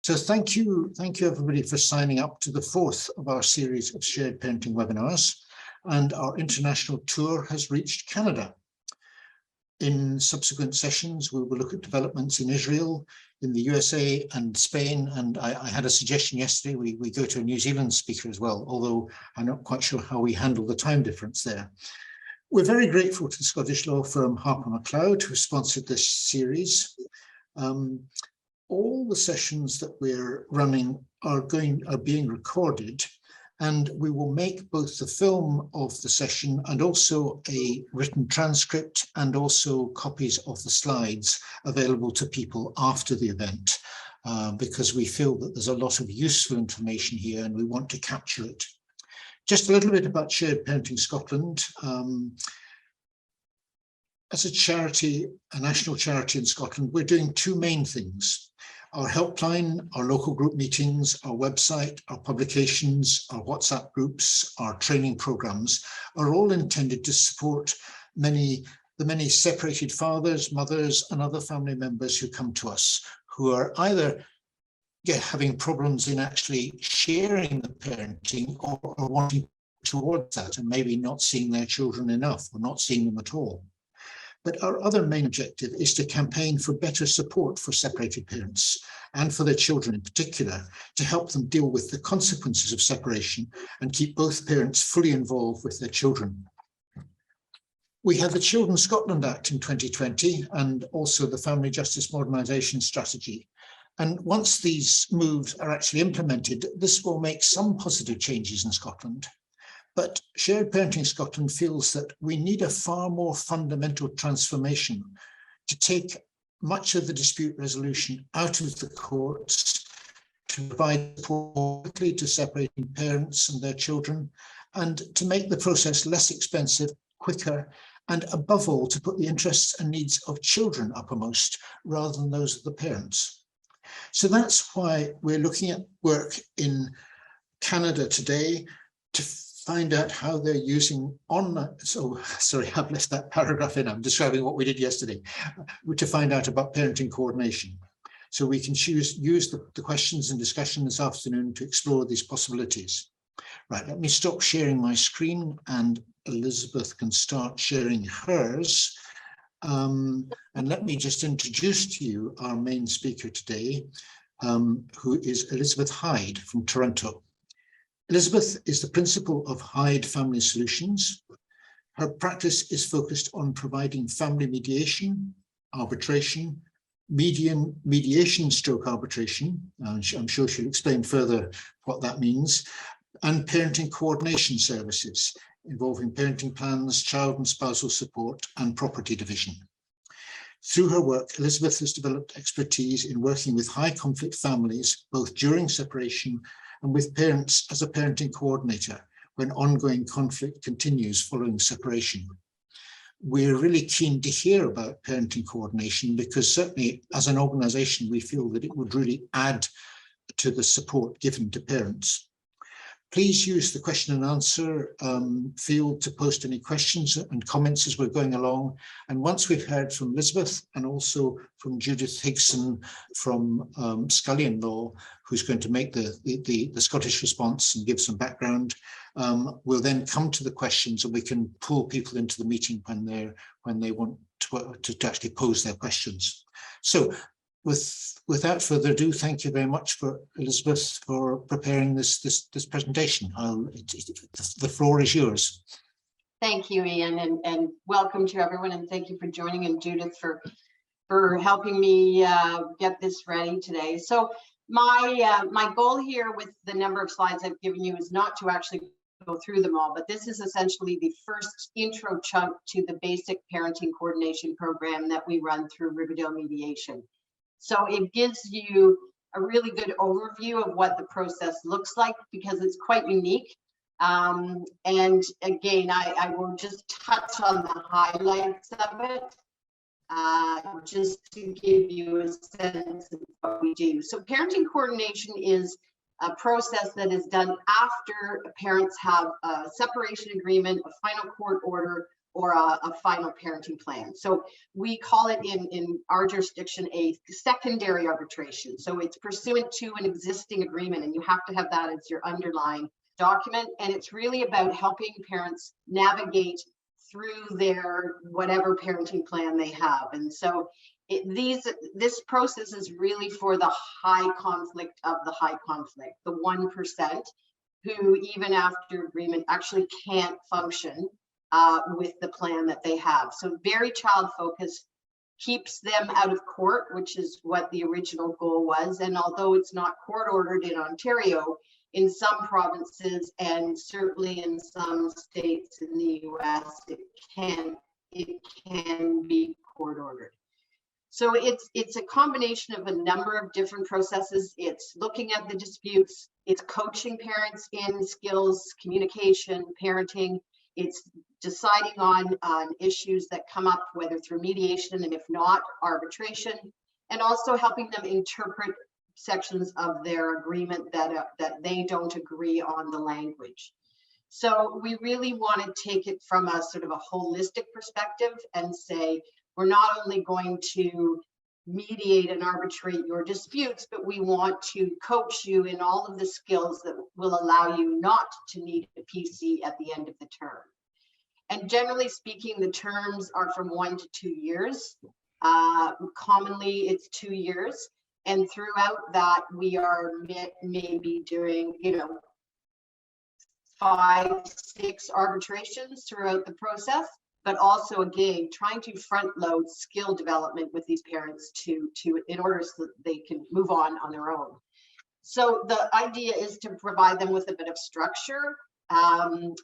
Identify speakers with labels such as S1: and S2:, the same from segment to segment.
S1: So thank you everybody for signing up to the fourth of our series of shared parenting webinars, and our international tour has reached Canada. In subsequent sessions, we will look at developments in Israel, in the USA and Spain, and I had a suggestion yesterday, we go to a New Zealand speaker as well, although I'm not quite sure how we handle the time difference there. We're very grateful to the Scottish law firm Harper MacLeod, who sponsored this series. All the sessions that we're running are being recorded, and we will make both the film of the session and also a written transcript and also copies of the slides available to people after the event, because we feel that there's a lot of useful information here and we want to capture it. Just a little bit about Shared Parenting Scotland. As a charity, a national charity in Scotland, we're doing two main things. Our helpline, our local group meetings, our website, our publications, our WhatsApp groups, our training programs are all intended to support the many separated fathers, mothers, and other family members who come to us, who are either having problems in actually sharing the parenting or wanting towards that and maybe not seeing their children enough or not seeing them at all. But our other main objective is to campaign for better support for separated parents and for their children in particular, to help them deal with the consequences of separation and keep both parents fully involved with their children. We had the Children's Scotland Act in 2020 and also the Family Justice Modernisation Strategy. And once these moves are actually implemented, this will make some positive changes in Scotland. But Shared Parenting Scotland feels that we need a far more fundamental transformation to take much of the dispute resolution out of the courts, to provide support quickly to separating parents and their children, and to make the process less expensive, quicker, and above all, to put the interests and needs of children uppermost rather than those of the parents. So that's why we're looking at work in Canada today to find out how they're using online. So, sorry, I've left that paragraph in. I'm describing what we did yesterday, to find out about parenting coordination. So we can use the questions and discussion this afternoon to explore these possibilities. Right, let me stop sharing my screen and Elizabeth can start sharing hers. And let me just introduce to you our main speaker today, who is Elizabeth Hyde from Toronto. Elizabeth is the principal of Hyde Family Solutions. Her practice is focused on providing family mediation, arbitration, mediation stroke arbitration. I'm sure she'll explain further what that means, and parenting coordination services involving parenting plans, child and spousal support, and property division. Through her work, Elizabeth has developed expertise in working with high conflict families, both during separation and with parents as a parenting coordinator when ongoing conflict continues following separation. We're really keen to hear about parenting coordination because certainly as an organisation, we feel that it would really add to the support given to parents. Please use the question and answer field to post any questions and comments as we're going along. And once we've heard from Elizabeth and also from Judith Higson from Scullion Law, who's going to make the Scottish response and give some background, we'll then come to the questions and we can pull people into the meeting when they want to actually pose their questions. So without further ado, thank you very much for Elizabeth for preparing this presentation. The floor is yours.
S2: Thank you, Ian, and welcome to everyone, and thank you for joining, and Judith for helping me get this ready today. So my goal here with the number of slides I've given you is not to actually go through them all, but this is essentially the first intro chunk to the basic parenting coordination program that we run through Riverdale Mediation. So it gives you a really good overview of what the process looks like because it's quite unique. And again, I will just touch on the highlights of it, just to give you a sense of what we do. So parenting coordination is a process that is done after parents have a separation agreement, a final court order, or a final parenting plan. So we call it in our jurisdiction a secondary arbitration. So it's pursuant to an existing agreement, and you have to have that as your underlying document. And it's really about helping parents navigate through their whatever parenting plan they have. And so this process is really for the high conflict of the high conflict, the 1% who even after agreement actually can't function with the plan that they have. So very child focused, keeps them out of court, which is what the original goal was. And although it's not court ordered in Ontario, in some provinces and certainly in some states in the US, it can be court ordered. So it's a combination of a number of different processes. It's looking at the disputes, it's coaching parents in skills, communication, parenting. It's deciding on issues that come up, whether through mediation and if not, arbitration, and also helping them interpret sections of their agreement that they don't agree on the language. So we really want to take it from a sort of a holistic perspective and say, we're not only going to mediate and arbitrate your disputes, but we want to coach you in all of the skills that will allow you not to need a PC at the end of the term. And generally speaking, the terms are from 1 to 2 years. Commonly, it's 2 years. And throughout that, we are maybe doing, 5, 6 arbitrations throughout the process, but also again, trying to front load skill development with these parents in order so that they can move on their own. So the idea is to provide them with a bit of structure,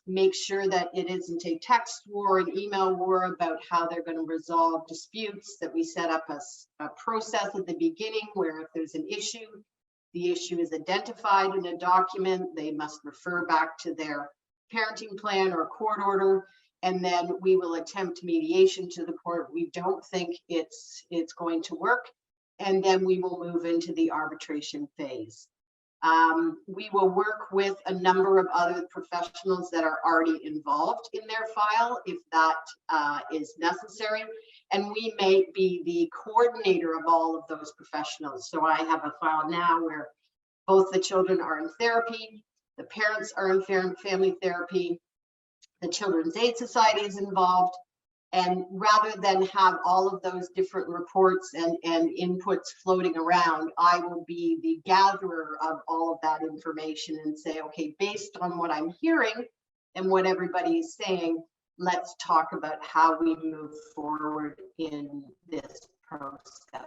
S2: make sure that it isn't a text war, an email war about how they're going to resolve disputes, that we set up a process at the beginning where if there's an issue, the issue is identified in a document, they must refer back to their parenting plan or court order, and then we will attempt mediation to the court. We don't think it's going to work, and then we will move into the arbitration phase. We will work with a number of other professionals that are already involved in their file if that is necessary. And we may be the coordinator of all of those professionals. So I have a file now where both the children are in therapy, the parents are in family therapy, the Children's Aid Society is involved. And rather than have all of those different reports and inputs floating around, I will be the gatherer of all of that information and say, okay, based on what I'm hearing and what everybody is saying, let's talk about how we move forward in this process.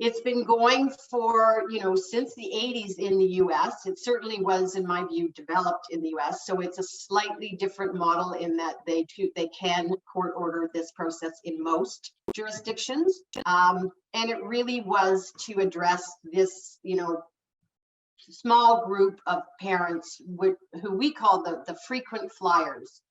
S2: It's been going for, since the 80s in the US. It certainly was, in my view, developed in the US. So it's a slightly different model in that they can court order this process in most jurisdictions. And it really was to address this, small group of parents who we call the frequent flyers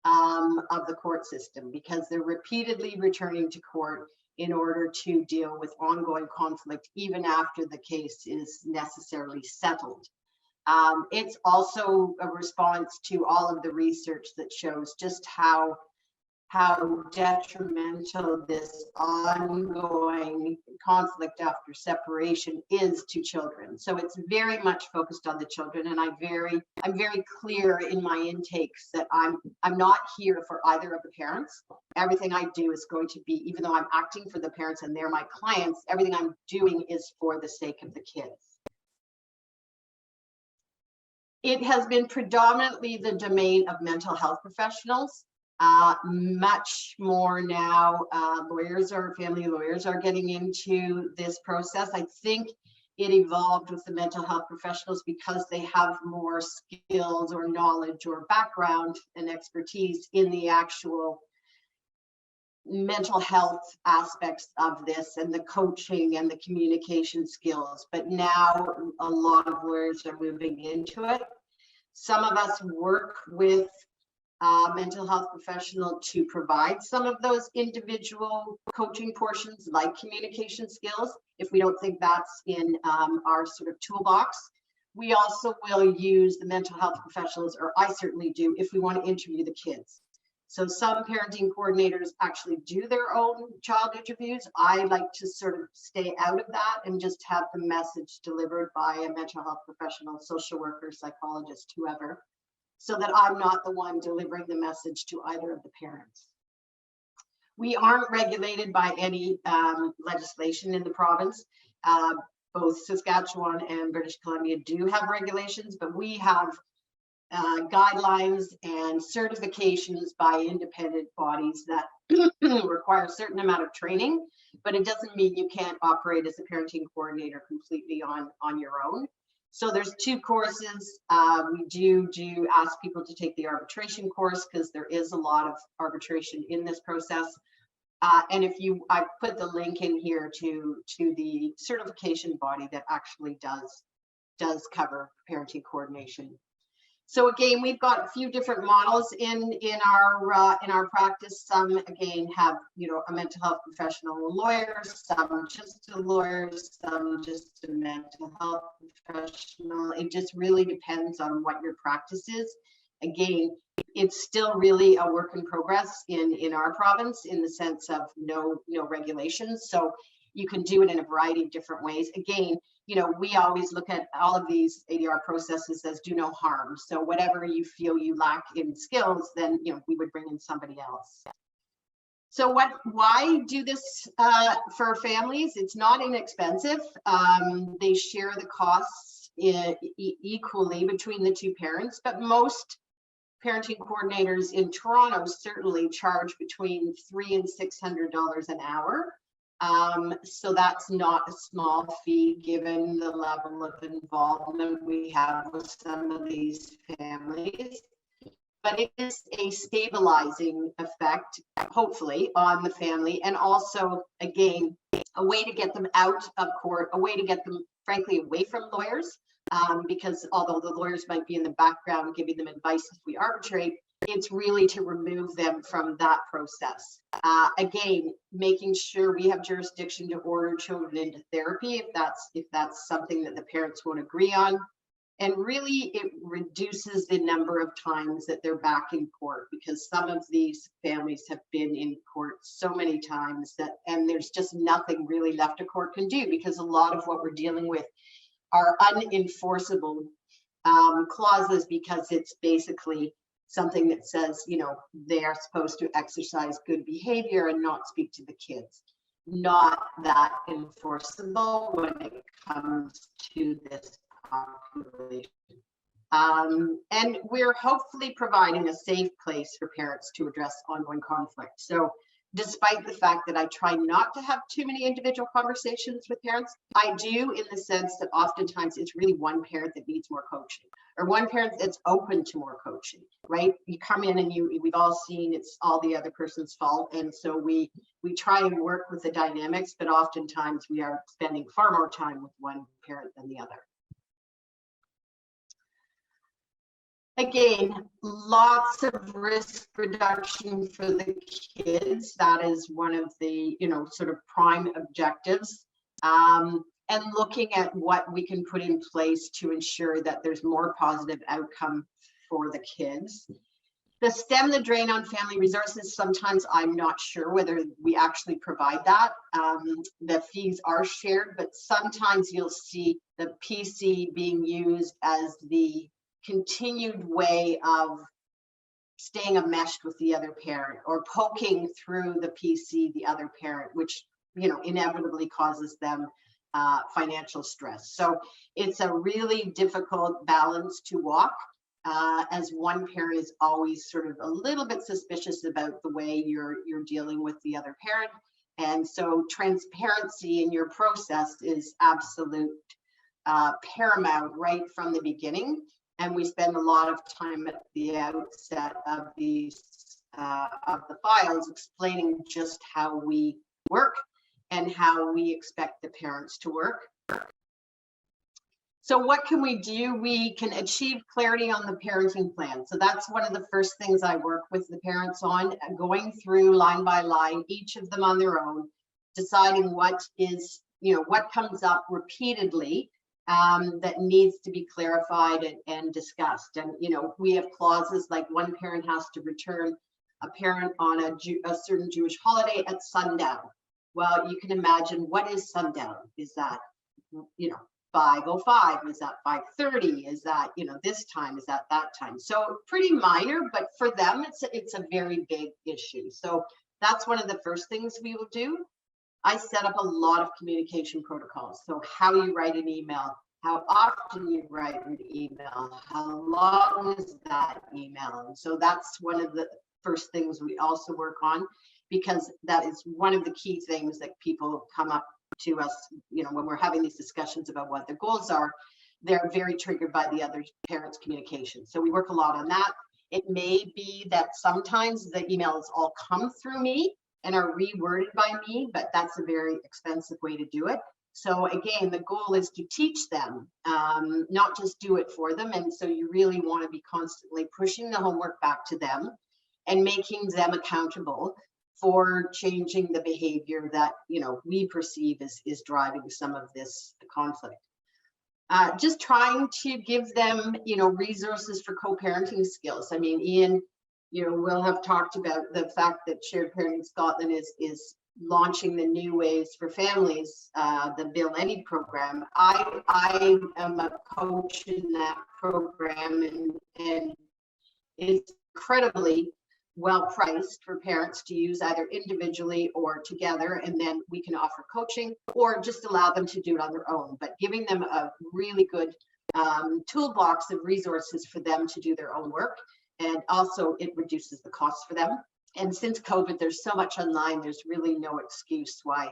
S2: of the court system, because they're repeatedly returning to court in order to deal with ongoing conflict, even after the case is necessarily settled. It's also a response to all of the research that shows just how detrimental this ongoing conflict after separation is to children. So it's very much focused on the children, and I'm very clear in my intakes that I'm not here for either of the parents. Everything I do is going to be, even though I'm acting for the parents and they're my clients, everything I'm doing is for the sake of the kids. It has been predominantly the domain of mental health professionals. Much more now, family lawyers are getting into this process. I think it evolved with the mental health professionals because they have more skills or knowledge or background and expertise in the actual mental health aspects of this and the coaching and the communication skills. But now a lot of lawyers are moving into it. Some of us work with mental health professional to provide some of those individual coaching portions like communication skills if we don't think that's in our sort of toolbox. We also will use the mental health professionals, or I certainly do, if we want to interview the kids. So some parenting coordinators actually do their own child interviews. I like to sort of stay out of that and just have the message delivered by a mental health professional, social worker, psychologist, whoever, so that I'm not the one delivering the message to either of the parents. We aren't regulated by any legislation in the province. Both Saskatchewan and British Columbia do have regulations, but we have guidelines and certifications by independent bodies that require a certain amount of training, but it doesn't mean you can't operate as a parenting coordinator completely on your own. So there's 2 courses. We do ask people to take the arbitration course because there is a lot of arbitration in this process. And I put the link in here to the certification body that actually does cover parenting coordination. So again, we've got a few different models in our practice. Some again have, you know, a mental health professional, a lawyer, some just a lawyer, some just a mental health professional. It just really depends on what your practice is. Again, it's still really a work in progress in our province, in the sense of no regulations. So you can do it in a variety of different ways. Again, you know, we always look at all of these ADR processes as do no harm. So whatever you feel you lack in skills, then, you know, we would bring in somebody else. So why do this for families? It's not inexpensive. They share the costs equally between the 2 parents, but most parenting coordinators in Toronto certainly charge between $300 and $600 an hour. So that's not a small fee given the level of involvement we have with some of these families. But it is a stabilizing effect, hopefully, on the family, and also, again, a way to get them out of court, a way to get them, frankly, away from lawyers, because although the lawyers might be in the background giving them advice as we arbitrate, it's really to remove them from that process. Again, making sure we have jurisdiction to order children into therapy if that's something that the parents won't agree on. And really, it reduces the number of times that they're back in court, because some of these families have been in court so many times and there's just nothing really left a court can do, because a lot of what we're dealing with are unenforceable clauses, because it's basically something that says, you know, they are supposed to exercise good behavior and not speak to the kids. Not that enforceable when it comes to this population. And we're hopefully providing a safe place for parents to address ongoing conflict. So despite the fact that I try not to have too many individual conversations with parents, I do, in the sense that oftentimes it's really one parent that needs more coaching, or one parent that's open to more coaching, right? You come in and we've all seen it's all the other person's fault. And so we try and work with the dynamics, but oftentimes we are spending far more time with one parent than the other. Again, lots of risk reduction for the kids. That is one of the, you know, sort of prime objectives. And looking at what we can put in place to ensure that there's more positive outcome for the kids. The stem the drain on family resources, sometimes I'm not sure whether we actually provide that. The fees are shared, but sometimes you'll see the PC being used as the continued way of staying enmeshed with the other parent, or poking through the PC the other parent, which, you know, inevitably causes them financial stress. So it's a really difficult balance to walk, as one parent is always sort of a little bit suspicious about the way you're dealing with the other parent. And so transparency in your process is absolute paramount right from the beginning. And we spend a lot of time at the outset of these of the files explaining just how we work and how we expect the parents to work. So what can we do? We can achieve clarity on the parenting plan. So that's one of the first things I work with the parents on, going through line by line, each of them on their own, deciding what is, you know, what comes up repeatedly that needs to be clarified and discussed. And, you know, we have clauses like one parent has to return a parent on a certain Jewish holiday at sundown. Well, you can imagine, what is sundown? Is that, 5:05? Is that 5:30? Is that, this time? Is that time? So pretty minor, but for them, it's a very big issue. So that's one of the first things we will do. I set up a lot of communication protocols. So how you write an email, how often you write an email, how long is that email? And so that's one of the first things we also work on, because that is one of the key things that people come up to us, when we're having these discussions about what their goals are. They're very triggered by the other parents' communication. So we work a lot on that. It may be that sometimes the emails all come through me and are reworded by me, but that's a very expensive way to do it. So again, the goal is to teach them, not just do it for them. And so you really want to be constantly pushing the homework back to them and making them accountable for changing the behavior that we perceive is driving some of this conflict. Just trying to give them resources for co-parenting skills. I mean, Ian we'll have talked about the fact that Shared Parenting Scotland is launching the New Ways for Families, the Bill Eddy program. I am a coach in that program, and it's incredibly well priced for parents to use either individually or together, and then we can offer coaching or just allow them to do it on their own, but giving them a really good toolbox of resources for them to do their own work. And also it reduces the cost for them. And since COVID, there's so much online, there's really no excuse why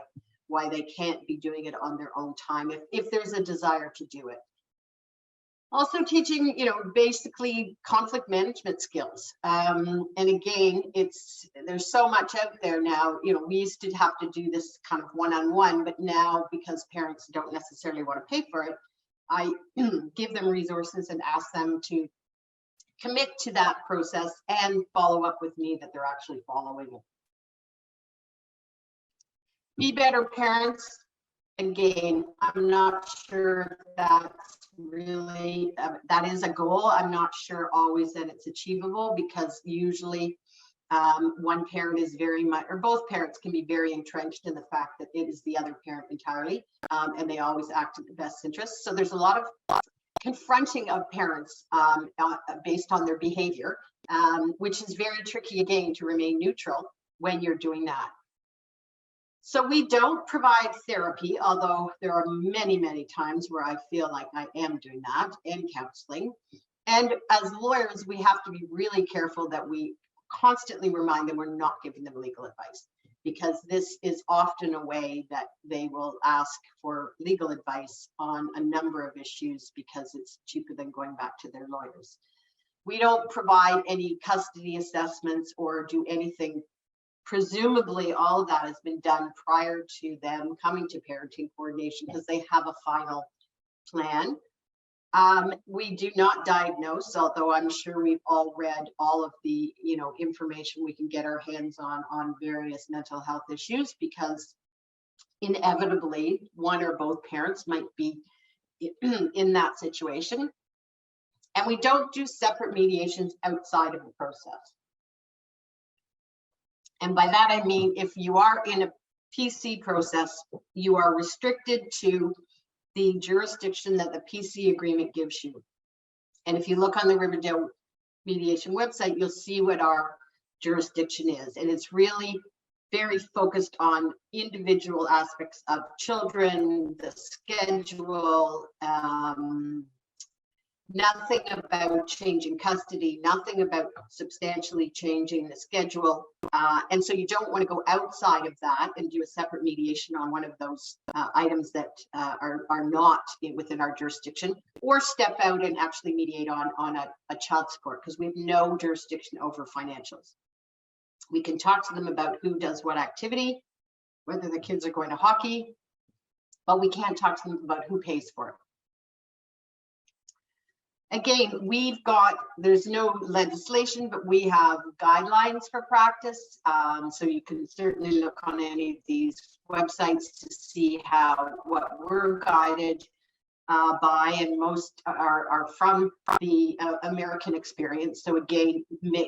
S2: they can't be doing it on their own time if there's a desire to do it. Also teaching, basically conflict management skills. And again, there's so much out there now. We used to have to do this kind of one-on-one, but now because parents don't necessarily want to pay for it, I give them resources and ask them to commit to that process and follow up with me that they're actually following it. Be better parents. Again, I'm not sure that's really, that is a goal. I'm not sure always that it's achievable, because usually one parent is very much, or both parents can be very entrenched in the fact that it is the other parent entirely, and they always act in the best interest. So there's a lot of confronting of parents based on their behavior, which is very tricky, again, to remain neutral when you're doing that. So we don't provide therapy, although there are many, many times where I feel like I am doing that, and counseling. And as lawyers, we have to be really careful that we constantly remind them we're not giving them legal advice, because this is often a way that they will ask for legal advice on a number of issues because it's cheaper than going back to their lawyers. We don't provide any custody assessments or do anything. Presumably all of that has been done prior to them coming to parenting coordination because they have a final plan. We do not diagnose, although I'm sure we've all read all of the information we can get our hands on various mental health issues, because inevitably one or both parents might be in that situation. And we don't do separate mediations outside of the process. And by that I mean, if you are in a PC process, you are restricted to the jurisdiction that the PC agreement gives you. And if you look on the Riverdale Mediation website, you'll see what our jurisdiction is. And it's really very focused on individual aspects of children, the schedule, nothing about changing custody, nothing about substantially changing the schedule. And so you don't want to go outside of that and do a separate mediation on one of those items that are not within our jurisdiction, or step out and actually mediate on a child support, because we have no jurisdiction over financials. We can talk to them about who does what activity, whether the kids are going to hockey, but we can't talk to them about who pays for it. Again, there's no legislation, but we have guidelines for practice. So you can certainly look on any of these websites to see what we're guided. by, and most are from the American experience. So again,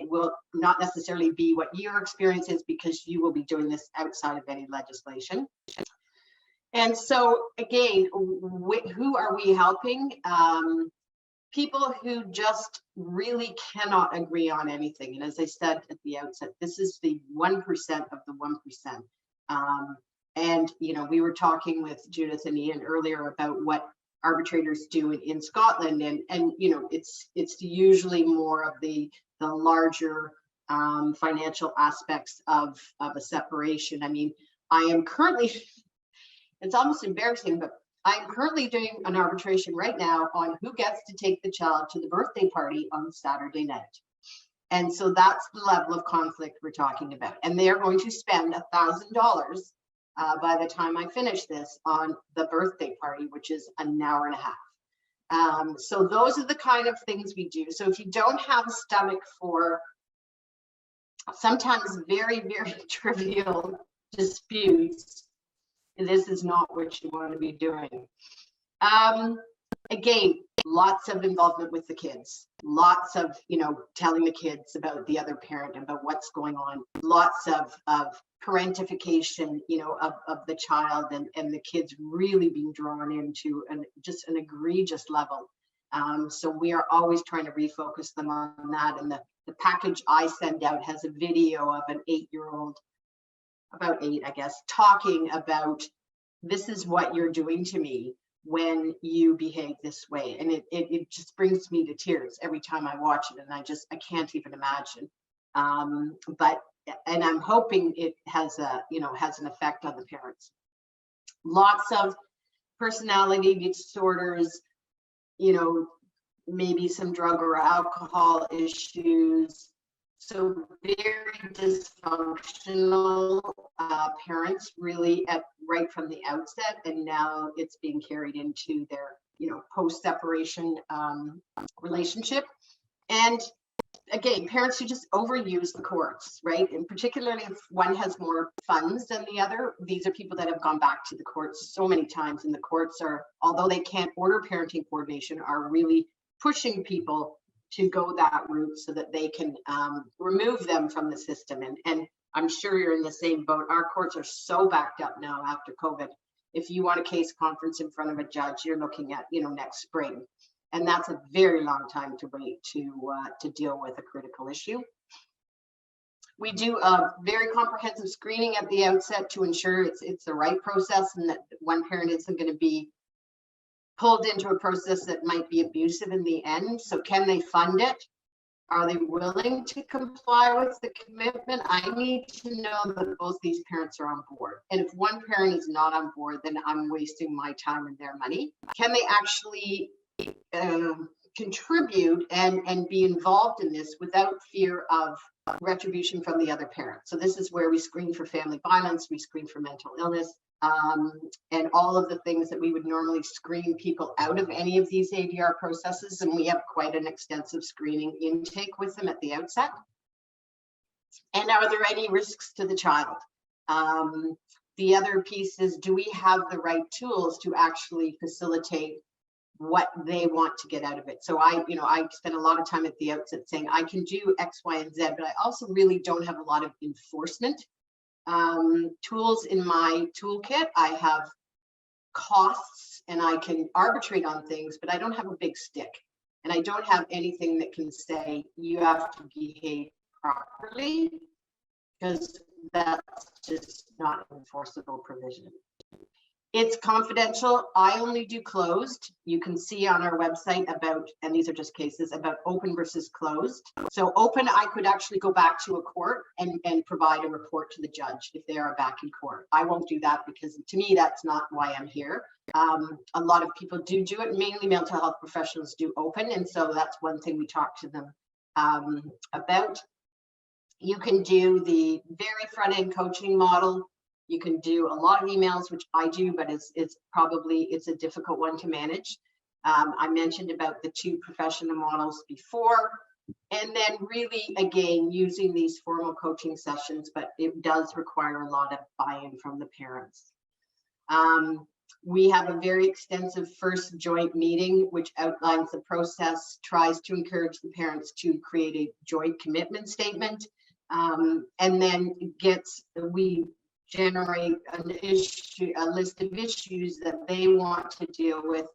S2: will not necessarily be what your experience is, because you will be doing this outside of any legislation. And so again, who are we helping? People who just really cannot agree on anything. And as I said at the outset, this is the 1% of the 1%. And, you know, we were talking with Judith and Ian earlier about what arbitrators do in Scotland, and you know, it's usually more of the larger financial aspects of a separation. I mean, I am currently, it's almost embarrassing, but I'm currently doing an arbitration right now on who gets to take the child to the birthday party on Saturday night. And so that's the level of conflict we're talking about. And they are going to spend $1,000 by the time I finish this on the birthday party, which is an hour and a half. So those are the kind of things we do. So if you don't have a stomach for sometimes very, very trivial disputes, this is not what you want to be doing. Again, lots of involvement with the kids, lots of, you know, telling the kids about the other parent, about what's going on, lots of parentification, you know, of the child, and the kids really being drawn into just an egregious level. So we are always trying to refocus them on that. And the package I send out has a video of an 8-year-old, about 8, I guess, talking about, this is what you're doing to me when you behave this way. And it just brings me to tears every time I watch it. And I can't even imagine. And I'm hoping it has has an effect on the parents. Lots of personality disorders, you know, maybe some drug or alcohol issues. So very dysfunctional parents, really, right from the outset, and now it's being carried into their, you know, post-separation relationship. And again, parents who just overuse the courts, right? And particularly if one has more funds than the other, these are people that have gone back to the courts so many times, and the courts are, although they can't order parenting coordination, are really pushing people to go that route so that they can remove them from the system. And I'm sure you're in the same boat. Our courts are so backed up now after COVID. If you want a case conference in front of a judge, you're looking at, you know, next spring. And that's a very long time to wait to deal with a critical issue. We do a very comprehensive screening at the outset to ensure it's the right process, and that one parent isn't going to be pulled into a process that might be abusive in the end. So can they fund it? Are they willing to comply with the commitment? I need to know that both these parents are on board. And if one parent is not on board, then I'm wasting my time and their money. Can they actually contribute and be involved in this without fear of retribution from the other parent? So this is where we screen for family violence, we screen for mental illness, and all of the things that we would normally screen people out of any of these ADR processes. And we have quite an extensive screening intake with them at the outset. And are there any risks to the child? The other piece is, do we have the right tools to actually facilitate what they want to get out of it? So I spend a lot of time at the outset saying I can do X, Y, and Z, but I also really don't have a lot of enforcement tools in my toolkit. I have costs and I can arbitrate on things, but I don't have a big stick, and I don't have anything that can say you have to behave properly, because that's just not an enforceable provision. It's confidential. I only do closed. You can see on our website about, and these are just cases, about open versus closed. So open, I could actually go back to a court and provide a report to the judge if they are back in court. I won't do that, because to me, that's not why I'm here. A lot of people do it, mainly mental health professionals do open. And so that's one thing we talk to them about. You can do the very front end coaching model. You can do a lot of emails, which I do, but it's a difficult one to manage. I mentioned about the 2 professional models before, and then really, again, using these formal coaching sessions, but it does require a lot of buy-in from the parents. We have a very extensive first joint meeting, which outlines the process, tries to encourage the parents to create a joint commitment statement, and then we generate a list of issues that they want to deal with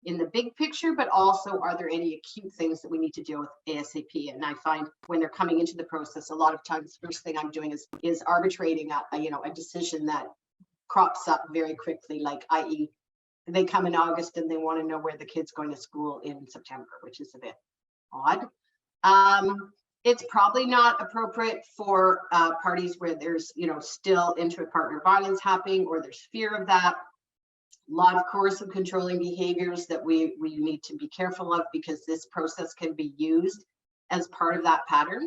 S2: in the big picture, but also are there any acute things that we need to deal with ASAP? And I find when they're coming into the process, a lot of times, first thing I'm doing is arbitrating a decision that crops up very quickly, like i.e. they come in August and they want to know where the kid's going to school in September, which is a bit odd. It's probably not appropriate for parties where there's still intra-partner violence happening or there's fear of that. A lot of coercive controlling behaviors that we need to be careful of, because this process can be used as part of that pattern.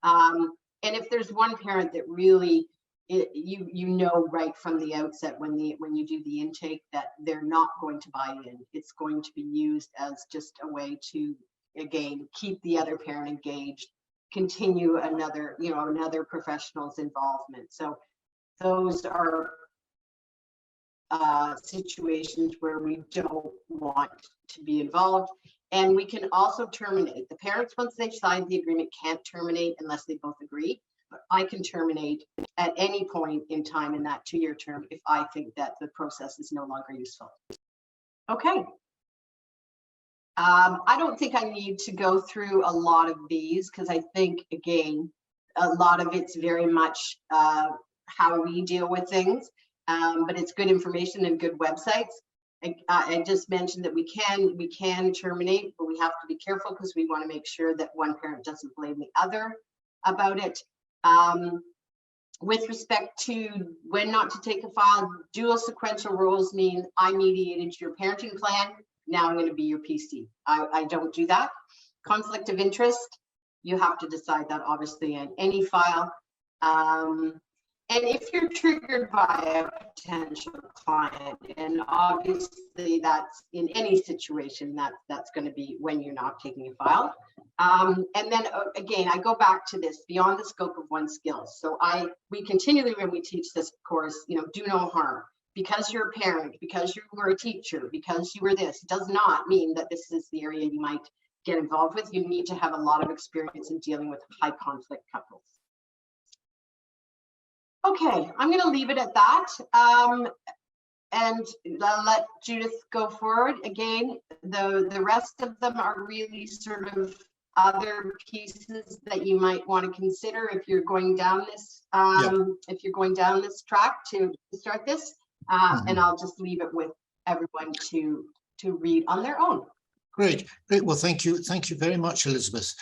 S2: And if there's one parent that really right from the outset when you do the intake that they're not going to buy in, it's going to be used as just a way to, again, keep the other parent engaged, continue another professional's involvement. So those are situations where we don't want to be involved. And we can also terminate. The parents, once they've signed the agreement, can't terminate unless they both agree. But I can terminate at any point in time in that 2-year term if I think that the process is no longer useful. Okay. I don't think I need to go through a lot of these, because I think, again, a lot of it's very much how we deal with things. But it's good information and good websites. I just mentioned that we can terminate, but we have to be careful because we want to make sure that one parent doesn't blame the other about it. With respect to when not to take a file, dual sequential roles mean I mediated your parenting plan, now I'm going to be your PC. I don't do that. Conflict of interest, you have to decide that obviously in any file. And if you're triggered by a potential client, and obviously that's in any situation, that's going to be when you're not taking a file. And then again, I go back to this beyond the scope of one's skills. So we continually, when we teach this course, do no harm. Because you're a parent, because you were a teacher, because you were this, does not mean that this is the area you might get involved with. You need to have a lot of experience in dealing with high conflict couples. Okay, I'm going to leave it at that, and I'll let Judith go forward. Again, the rest of them are really sort of other pieces that you might want to consider if you're going down this track to start this, and I'll just leave it with everyone to read on their own.
S1: Great. Well, thank you very much, Elizabeth.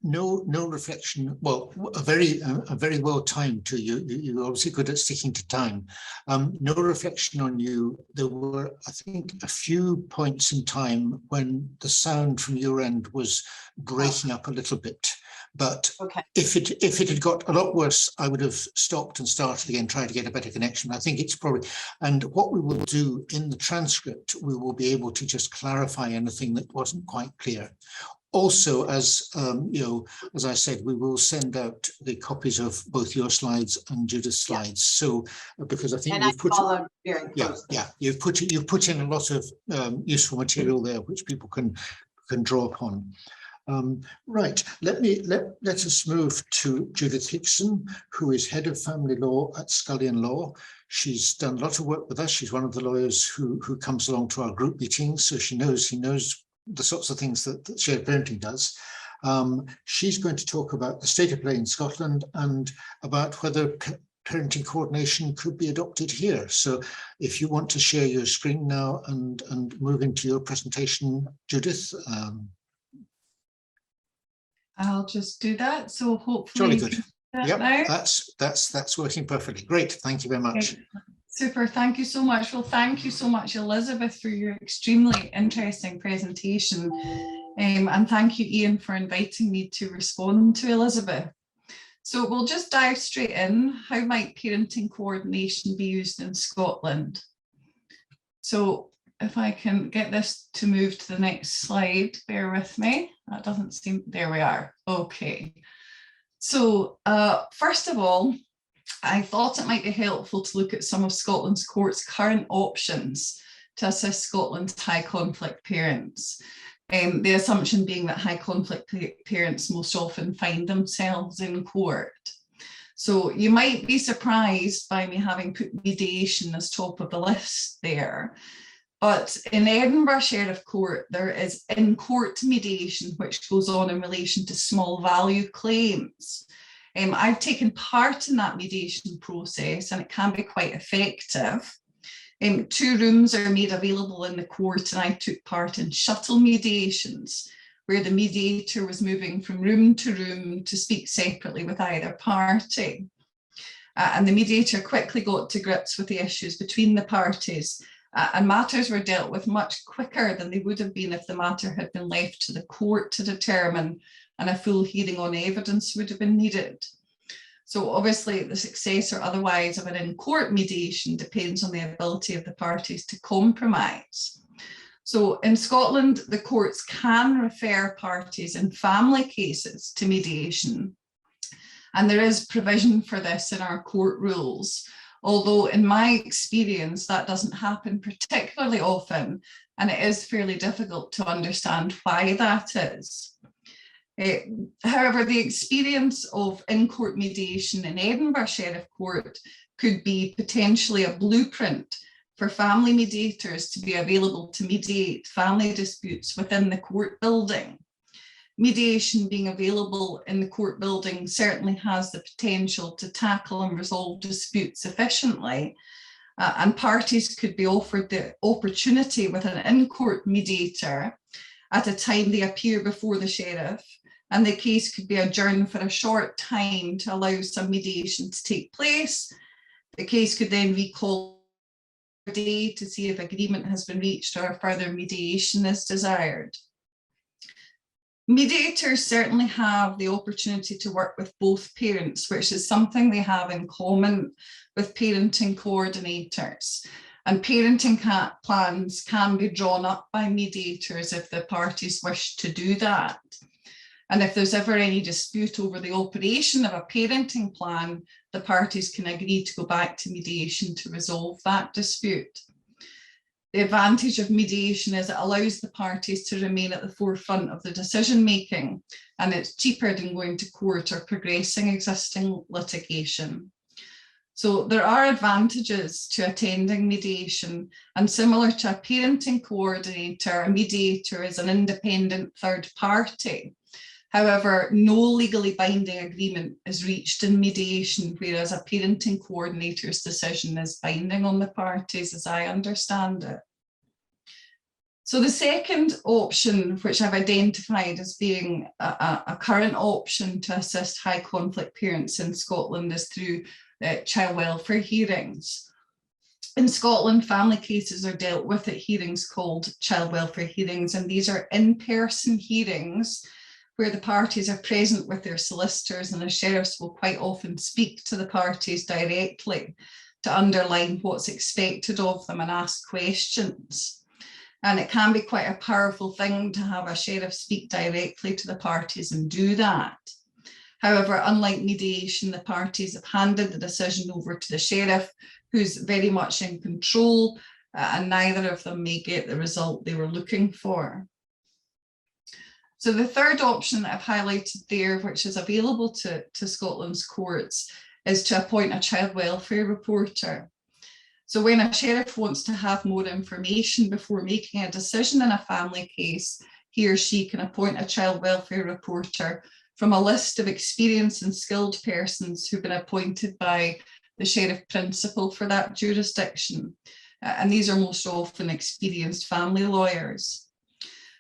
S1: No reflection. Well, a very well timed too. You're obviously good at sticking to time. No reflection on you. There were, I think, a few points in time when the sound from your end was breaking up a little bit. But okay, if it had got a lot worse, I would have stopped and started again, trying to get a better connection. I think it's probably, and what we will do in the transcript, we will be able to just clarify anything that wasn't quite clear. Also, as as I said, we will send out the copies of both your slides and Judith's slides. So, because I think you've put in a lot of useful material there, which people can draw upon. Right, let us move to Judith Higson, who is head of family law at Scullion Law. She's done a lot of work with us. She's one of the lawyers who comes along to our group meetings, so he knows the sorts of things that shared parenting does. She's going to talk about the state of play in Scotland and about whether parenting coordination could be adopted here. So if you want to share your screen now and move into your presentation, Judith.
S3: I'll just do that. So hopefully,
S1: jolly good. Yep, that's working perfectly. Great, thank you very much.
S3: Okay. Super, thank you so much. Well, thank you so much, Elizabeth, for your extremely interesting presentation. And thank you, Ian, for inviting me to respond to Elizabeth. So we'll just dive straight in. How might parenting coordination be used in Scotland? So if I can get this to move to the next slide, bear with me. That doesn't seem, there we are. Okay. So first of all, I thought it might be helpful to look at some of Scotland's courts' current options to assist Scotland's high conflict parents. The assumption being that high conflict parents most often find themselves in court. So you might be surprised by me having put mediation as top of the list there. But in Edinburgh Sheriff Court, there is in-court mediation, which goes on in relation to small value claims. I've taken part in that mediation process, and it can be quite effective. 2 rooms are made available in the court, and I took part in shuttle mediations, where the mediator was moving from room to room to speak separately with either party. And the mediator quickly got to grips with the issues between the parties, and matters were dealt with much quicker than they would have been if the matter had been left to the court to determine, and a full hearing on evidence would have been needed. So obviously the success or otherwise of an in-court mediation depends on the ability of the parties to compromise. So in Scotland, the courts can refer parties in family cases to mediation, and there is provision for this in our court rules, although in my experience that doesn't happen particularly often, and it is fairly difficult to understand why that is. However, the experience of in-court mediation in Edinburgh Sheriff Court could be potentially a blueprint for family mediators to be available to mediate family disputes within the court building. Mediation being available in the court building certainly has the potential to tackle and resolve disputes efficiently, and parties could be offered the opportunity with an in-court mediator at a time they appear before the sheriff, and the case could be adjourned for a short time to allow some mediation to take place. The case could then recall a day to see if agreement has been reached or further mediation is desired. Mediators certainly have the opportunity to work with both parents, which is something they have in common with parenting coordinators. And parenting plans can be drawn up by mediators if the parties wish to do that. And if there's ever any dispute over the operation of a parenting plan, the parties can agree to go back to mediation to resolve that dispute. The advantage of mediation is it allows the parties to remain at the forefront of the decision making, and it's cheaper than going to court or progressing existing litigation. So there are advantages to attending mediation, and similar to a parenting coordinator, a mediator is an independent third party. However, no legally binding agreement is reached in mediation, whereas a parenting coordinator's decision is binding on the parties, as I understand it. So the second option, which I've identified as being a current option to assist high conflict parents in Scotland, is through child welfare hearings. In Scotland, family cases are dealt with at hearings called child welfare hearings, and these are in-person hearings where the parties are present with their solicitors, and the sheriffs will quite often speak to the parties directly to underline what's expected of them and ask questions. And it can be quite a powerful thing to have a sheriff speak directly to the parties and do that. However, unlike mediation, the parties have handed the decision over to the sheriff, who's very much in control, and neither of them may get the result they were looking for. So the third option that I've highlighted there, which is available to Scotland's courts, is to appoint a child welfare reporter. So when a sheriff wants to have more information before making a decision in a family case, he or she can appoint a child welfare reporter from a list of experienced and skilled persons who've been appointed by the sheriff principal for that jurisdiction. And these are most often experienced family lawyers.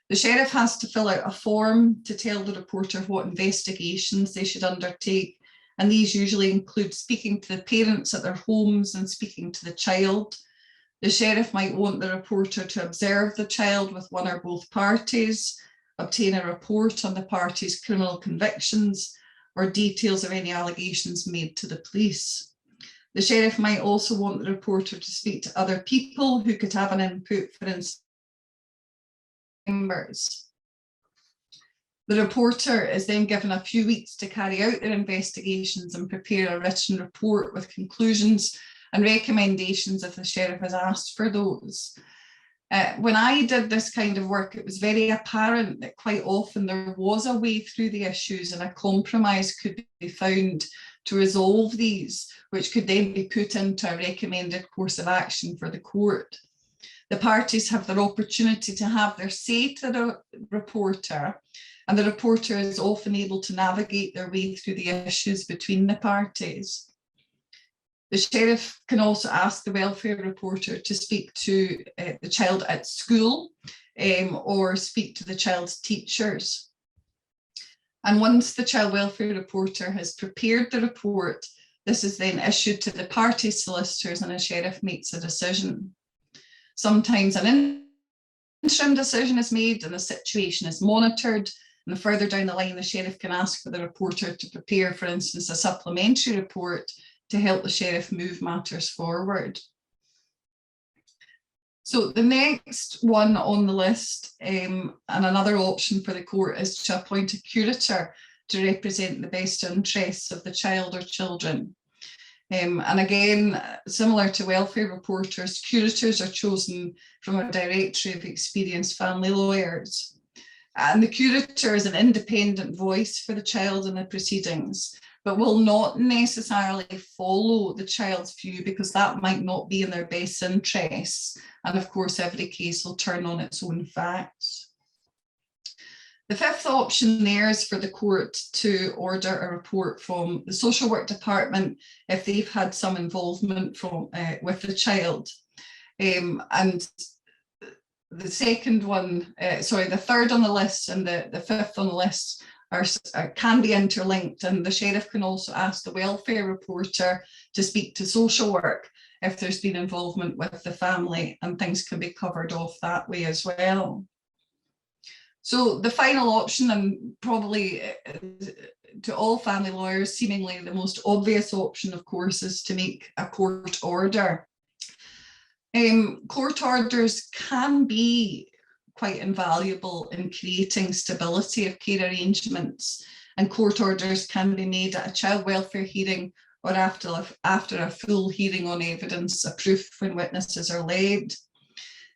S3: The sheriff has to fill out a form to tell the reporter what investigations they should undertake, and these usually include speaking to the parents at their homes and speaking to the child. The sheriff might want the reporter to observe the child with one or both parties, obtain a report on the parties' criminal convictions, or details of any allegations made to the police. The sheriff might also want the reporter to speak to other people who could have an input, for instance, members. The reporter is then given a few weeks to carry out their investigations and prepare a written report with conclusions and recommendations if the sheriff has asked for those. When I did this kind of work, it was very apparent that quite often there was a way through the issues and a compromise could be found to resolve these, which could then be put into a recommended course of action for the court. The parties have their opportunity to have their say to the reporter, and the reporter is often able to navigate their way through the issues between the parties. The sheriff can also ask the welfare reporter to speak to the child at school or speak to the child's teachers. And once the child welfare reporter has prepared the report, this is then issued to the party solicitors and a sheriff makes a decision. Sometimes an interim decision is made and the situation is monitored. And further down the line, the sheriff can ask for the reporter to prepare, for instance, a supplementary report to help the sheriff move matters forward. So the next one on the list, and another option for the court, is to appoint a curator to represent the best interests of the child or children. And again, similar to welfare reporters, curators are chosen from a directory of experienced family lawyers. And the curator is an independent voice for the child in the proceedings, but will not necessarily follow the child's view because that might not be in their best interests. And of course, every case will turn on its own facts. The fifth option there is for the court to order a report from the social work department if they've had some involvement with the child. And the second one, the third on the list and the fifth on the list can be interlinked, and the sheriff can also ask the welfare reporter to speak to social work if there's been involvement with the family, and things can be covered off that way as well. So the final option, and probably to all family lawyers seemingly the most obvious option, of course, is to make a court order. Court orders can be quite invaluable in creating stability of care arrangements, and court orders can be made at a child welfare hearing or after a full hearing on evidence of proof when witnesses are led.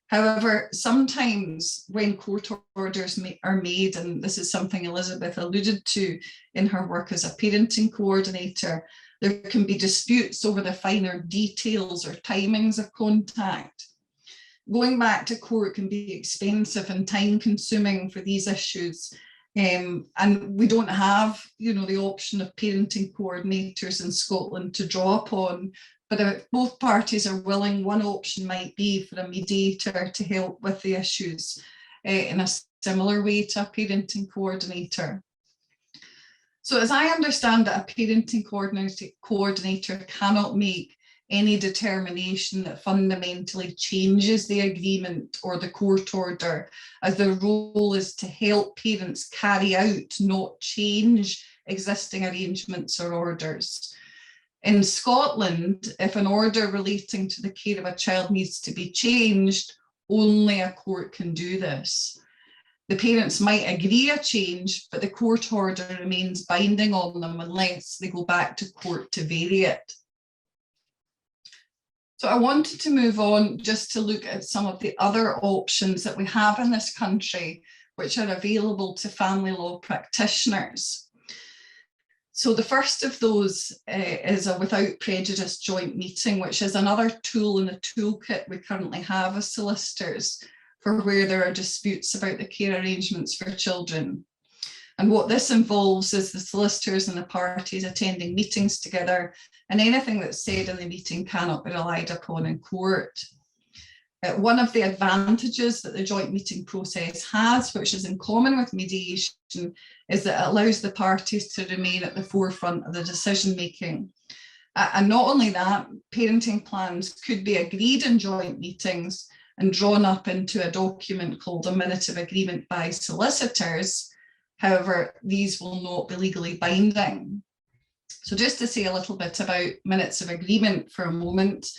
S3: However, sometimes when court orders are made, and this is something Elizabeth alluded to in her work as a parenting coordinator, there can be disputes over the finer details or timings of contact. Going back to court can be expensive and time-consuming for these issues, and we don't have, the option of parenting coordinators in Scotland to draw upon. But if both parties are willing, one option might be for a mediator to help with the issues in a similar way to a parenting coordinator. So as I understand it, a parenting coordinator cannot make any determination that fundamentally changes the agreement or the court order, as their role is to help parents carry out, not change, existing arrangements or orders. In Scotland, if an order relating to the care of a child needs to be changed, only a court can do this. The parents might agree a change, but the court order remains binding on them unless they go back to court to vary it. So I wanted to move on just to look at some of the other options that we have in this country, which are available to family law practitioners. So the first of those is a without prejudice joint meeting, which is another tool in the toolkit we currently have as solicitors for where there are disputes about the care arrangements for children. And what this involves is the solicitors and the parties attending meetings together, and anything that's said in the meeting cannot be relied upon in court. One of the advantages that the joint meeting process has, which is in common with mediation, is that it allows the parties to remain at the forefront of the decision making. And not only that, parenting plans could be agreed in joint meetings and drawn up into a document called a minute of agreement by solicitors. However, these will not be legally binding. So just to say a little bit about minutes of agreement for a moment,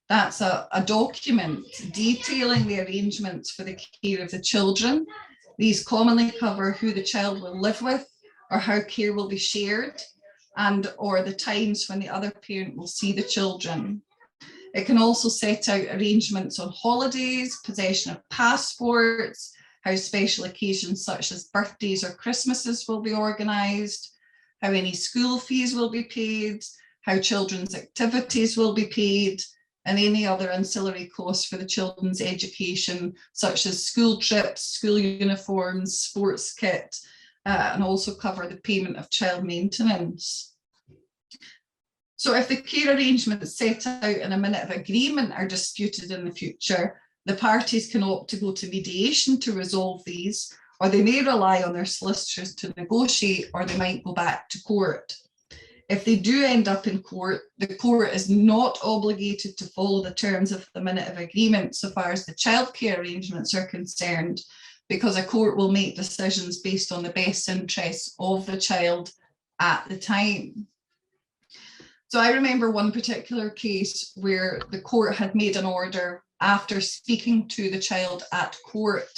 S3: that's a document detailing the arrangements for the care of the children These commonly cover who the child will live with or how care will be shared, and or the times when the other parent will see the children. It can also set out arrangements on holidays, possession of passports, how special occasions such as birthdays or Christmases will be organised, how any school fees will be paid, how children's activities will be paid, and any other ancillary costs for the children's education, such as school trips, school uniforms, sports kit, and also cover the payment of child maintenance. So if the care arrangements set out in a minute of agreement are disputed in the future, the parties can opt to go to mediation to resolve these, or they may rely on their solicitors to negotiate, or they might go back to court. If they do end up in court, the court is not obligated to follow the terms of the minute of agreement so far as the childcare arrangements are concerned, because a court will make decisions based on the best interests of the child at the time. So I remember one particular case where the court had made an order after speaking to the child at court.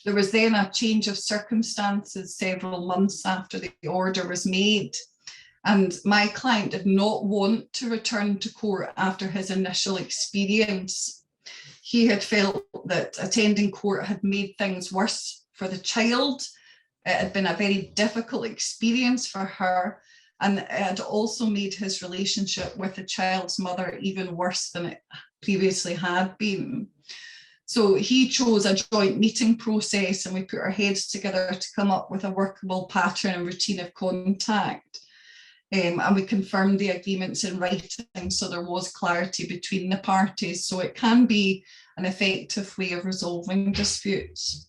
S3: There was then a change of circumstances several months after the order was made. And my client did not want to return to court after his initial experience. He had felt that attending court had made things worse for the child. It had been a very difficult experience for her, and it had also made his relationship with the child's mother even worse than it previously had been. So he chose a joint meeting process, and we put our heads together to come up with a workable pattern and routine of contact. And we confirmed the agreements in writing, so there was clarity between the parties. So it can be an effective way of resolving disputes.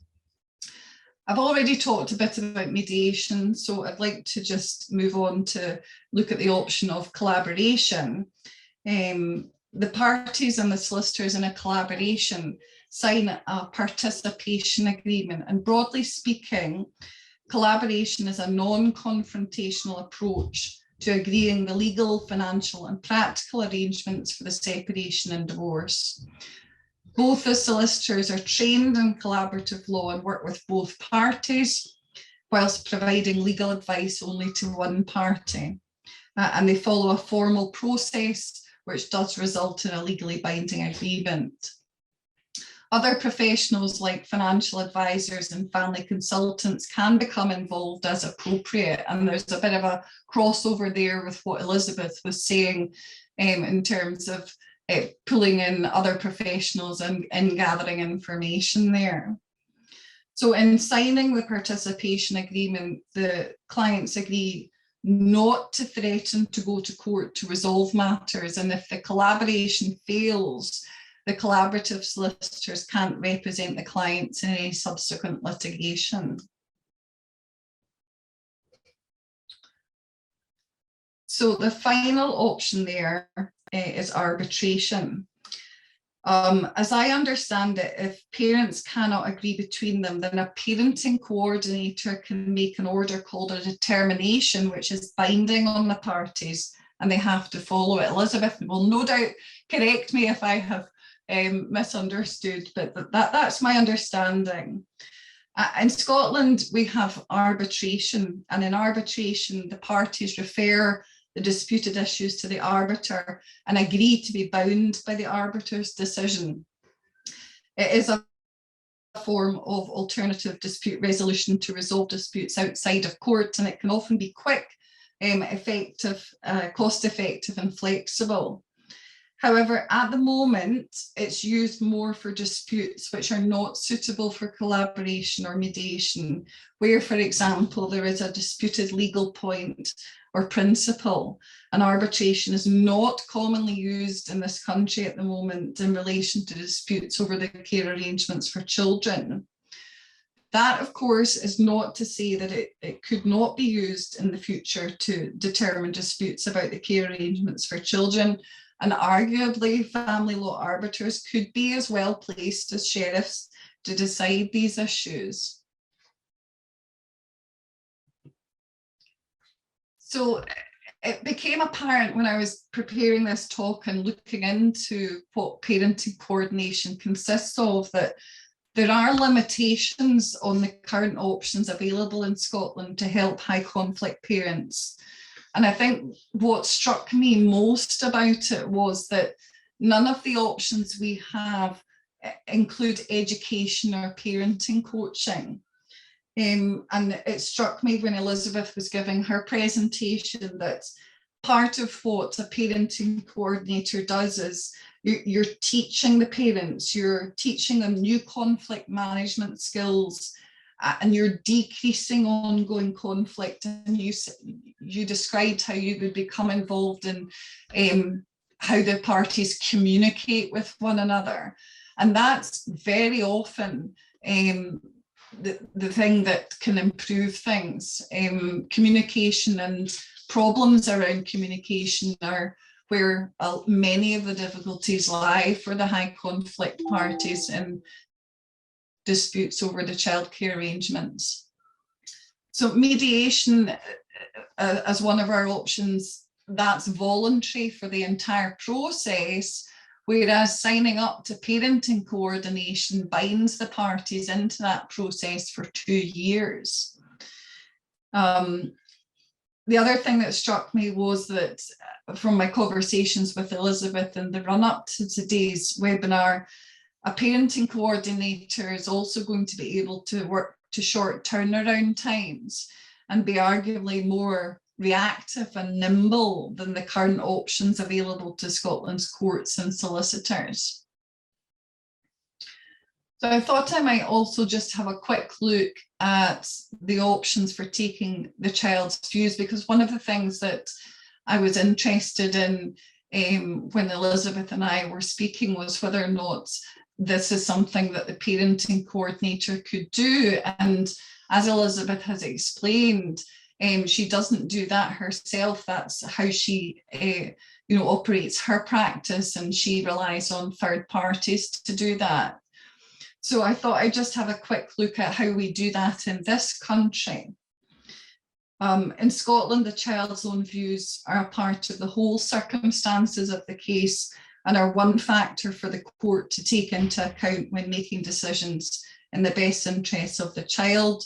S3: I've already talked a bit about mediation, so I'd like to just move on to look at the option of collaboration. The parties and the solicitors in a collaboration sign a participation agreement, and broadly speaking, collaboration is a non-confrontational approach to agreeing the legal, financial and practical arrangements for the separation and divorce. Both the solicitors are trained in collaborative law and work with both parties, whilst providing legal advice only to one party. And they follow a formal process which does result in a legally binding agreement. Other professionals like financial advisors and family consultants can become involved as appropriate, and there's a bit of a crossover there with what Elizabeth was saying in terms of pulling in other professionals and gathering information there. So in signing the participation agreement, the clients agree not to threaten to go to court to resolve matters, and if the collaboration fails, the collaborative solicitors can't represent the clients in any subsequent litigation. So the final option there is arbitration. As I understand it, if parents cannot agree between them, then a parenting coordinator can make an order called a determination, which is binding on the parties, and they have to follow it. Elizabeth will no doubt correct me if I have misunderstood, but that's my understanding. In Scotland, we have arbitration, and in arbitration, the parties refer the disputed issues to the arbiter and agree to be bound by the arbiter's decision. It is a form of alternative dispute resolution to resolve disputes outside of court, and it can often be quick, effective, cost-effective and flexible. However, at the moment, it's used more for disputes which are not suitable for collaboration or mediation, where, for example, there is a disputed legal point or principle, and arbitration is not commonly used in this country at the moment in relation to disputes over the care arrangements for children. That, of course, is not to say that it could not be used in the future to determine disputes about the care arrangements for children. And arguably, family law arbiters could be as well placed as sheriffs to decide these issues. So it became apparent when I was preparing this talk and looking into what parenting coordination consists of, that There are limitations on the current options available in Scotland to help high conflict parents. And I think what struck me most about it was that none of the options we have include education or parenting coaching. And it struck me when Elizabeth was giving her presentation that part of what a parenting coordinator does is you're teaching the parents, you're teaching them new conflict management skills, and you're decreasing ongoing conflict. And you described how you would become involved in how the parties communicate with one another. And that's very often the thing that can improve things. Communication and problems around communication are where many of the difficulties lie for the high conflict parties in disputes over the childcare arrangements. So mediation as one of our options, that's voluntary for the entire process, whereas signing up to parenting coordination binds the parties into that process for 2 years. The other thing that struck me was that from my conversations with Elizabeth in the run-up to today's webinar, a parenting coordinator is also going to be able to work to short turnaround times and be arguably more reactive and nimble than the current options available to Scotland's courts and solicitors. So I thought I might also just have a quick look at the options for taking the child's views, because one of the things that I was interested in when Elizabeth and I were speaking was whether or not this is something that the parenting coordinator could do. And as Elizabeth has explained, she doesn't do that herself. That's how she operates her practice, and she relies on third parties to do that. So I thought I'd just have a quick look at how we do that in this country. In Scotland, the child's own views are a part of the whole circumstances of the case and are one factor for the court to take into account when making decisions in the best interests of the child.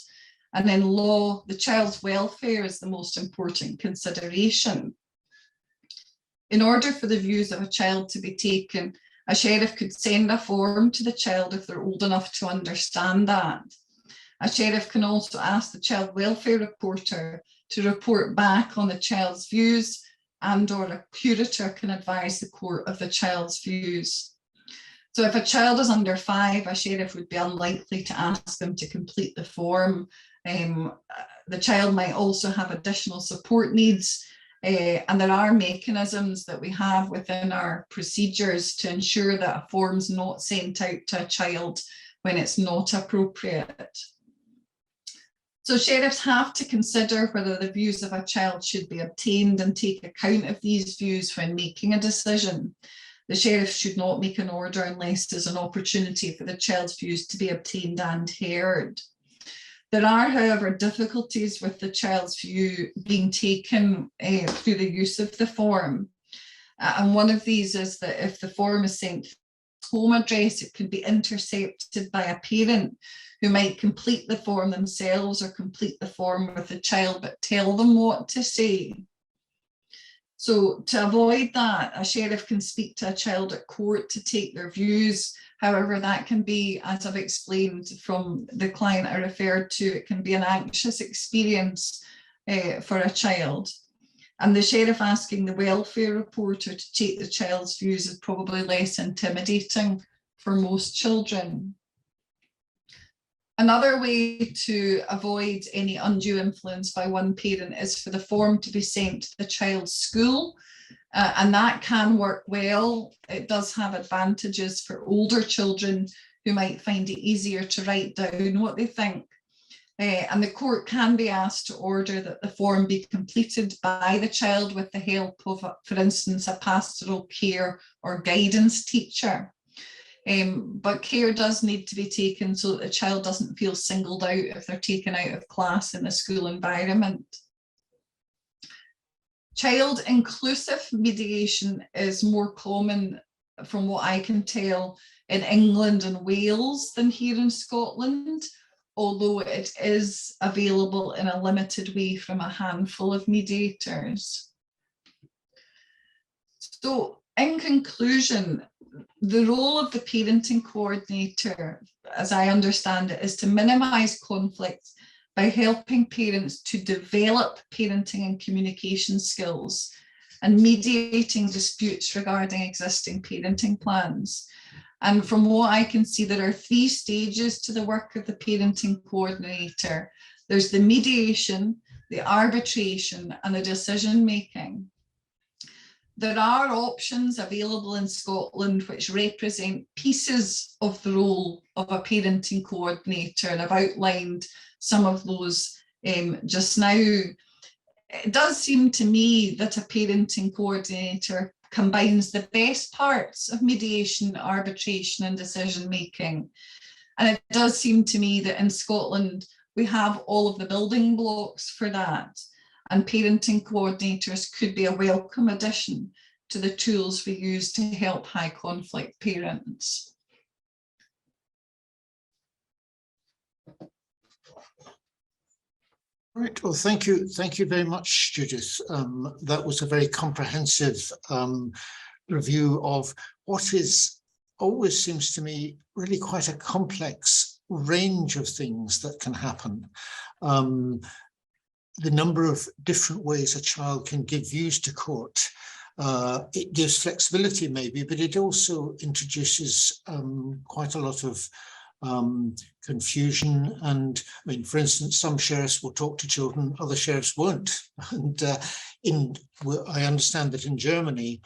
S3: And in law, the child's welfare is the most important consideration. In order for the views of a child to be taken, a sheriff could send a form to the child if they're old enough to understand that. A sheriff can also ask the child welfare reporter to report back on the child's views, and/or a curator can advise the court of the child's views. So if a child is under 5, a sheriff would be unlikely to ask them to complete the form. The child might also have additional support needs, and there are mechanisms that we have within our procedures to ensure that a form's not sent out to a child when it's not appropriate. So sheriffs have to consider whether the views of a child should be obtained and take account of these views when making a decision. The sheriff should not make an order unless there's an opportunity for the child's views to be obtained and heard. There are, however, difficulties with the child's view being taken through the use of the form. And one of these is that if the form is sent to home address, it could be intercepted by a parent who might complete the form themselves or complete the form with the child but tell them what to say. So to avoid that, a sheriff can speak to a child at court to take their views. However, that can be, as I've explained from the client I referred to, it can be an anxious experience for a child. And the sheriff asking the welfare reporter to take the child's views is probably less intimidating for most children. Another way to avoid any undue influence by one parent is for the form to be sent to the child's school, and that can work well. It does have advantages for older children who might find it easier to write down what they think. And the court can be asked to order that the form be completed by the child with the help of, for instance, a pastoral care or guidance teacher. But care does need to be taken so that the child doesn't feel singled out if they're taken out of class in the school environment. Child inclusive mediation is more common from what I can tell, in England and Wales than here in Scotland, although it is available in a limited way from a handful of mediators. So in conclusion, the role of the parenting coordinator, as I understand it, is to minimise conflicts by helping parents to develop parenting and communication skills and mediating disputes regarding existing parenting plans. And from what I can see, there are 3 stages to the work of the parenting coordinator. There's the mediation, the arbitration, and the decision making. There are options available in Scotland which represent pieces of the role of a parenting coordinator, and I've outlined some of those just now. It does seem to me that a parenting coordinator combines the best parts of mediation, arbitration, and decision making. And it does seem to me that in Scotland, we have all of the building blocks for that. And parenting coordinators could be a welcome addition to the tools we use to help high conflict parents.
S1: Right. Well, thank you very much, Judith. That was a very comprehensive review of what is always seems to me really quite a complex range of things that can happen. The number of different ways a child can give views to court. It gives flexibility maybe, but it also introduces quite a lot of confusion. And I mean, for instance, some sheriffs will talk to children, other sheriffs won't. And I understand that in Germany,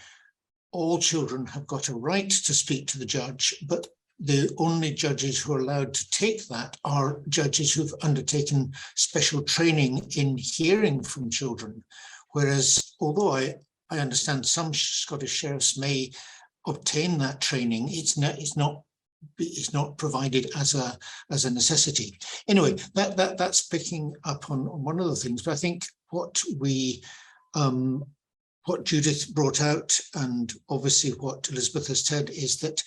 S1: all children have got a right to speak to the judge, but the only judges who are allowed to take that are judges who've undertaken special training in hearing from children. Whereas, although I understand some Scottish sheriffs may obtain that training, it's not provided as a necessity. Anyway, that's picking up on one of the things. But I think what Judith brought out, and obviously what Elizabeth has said, is that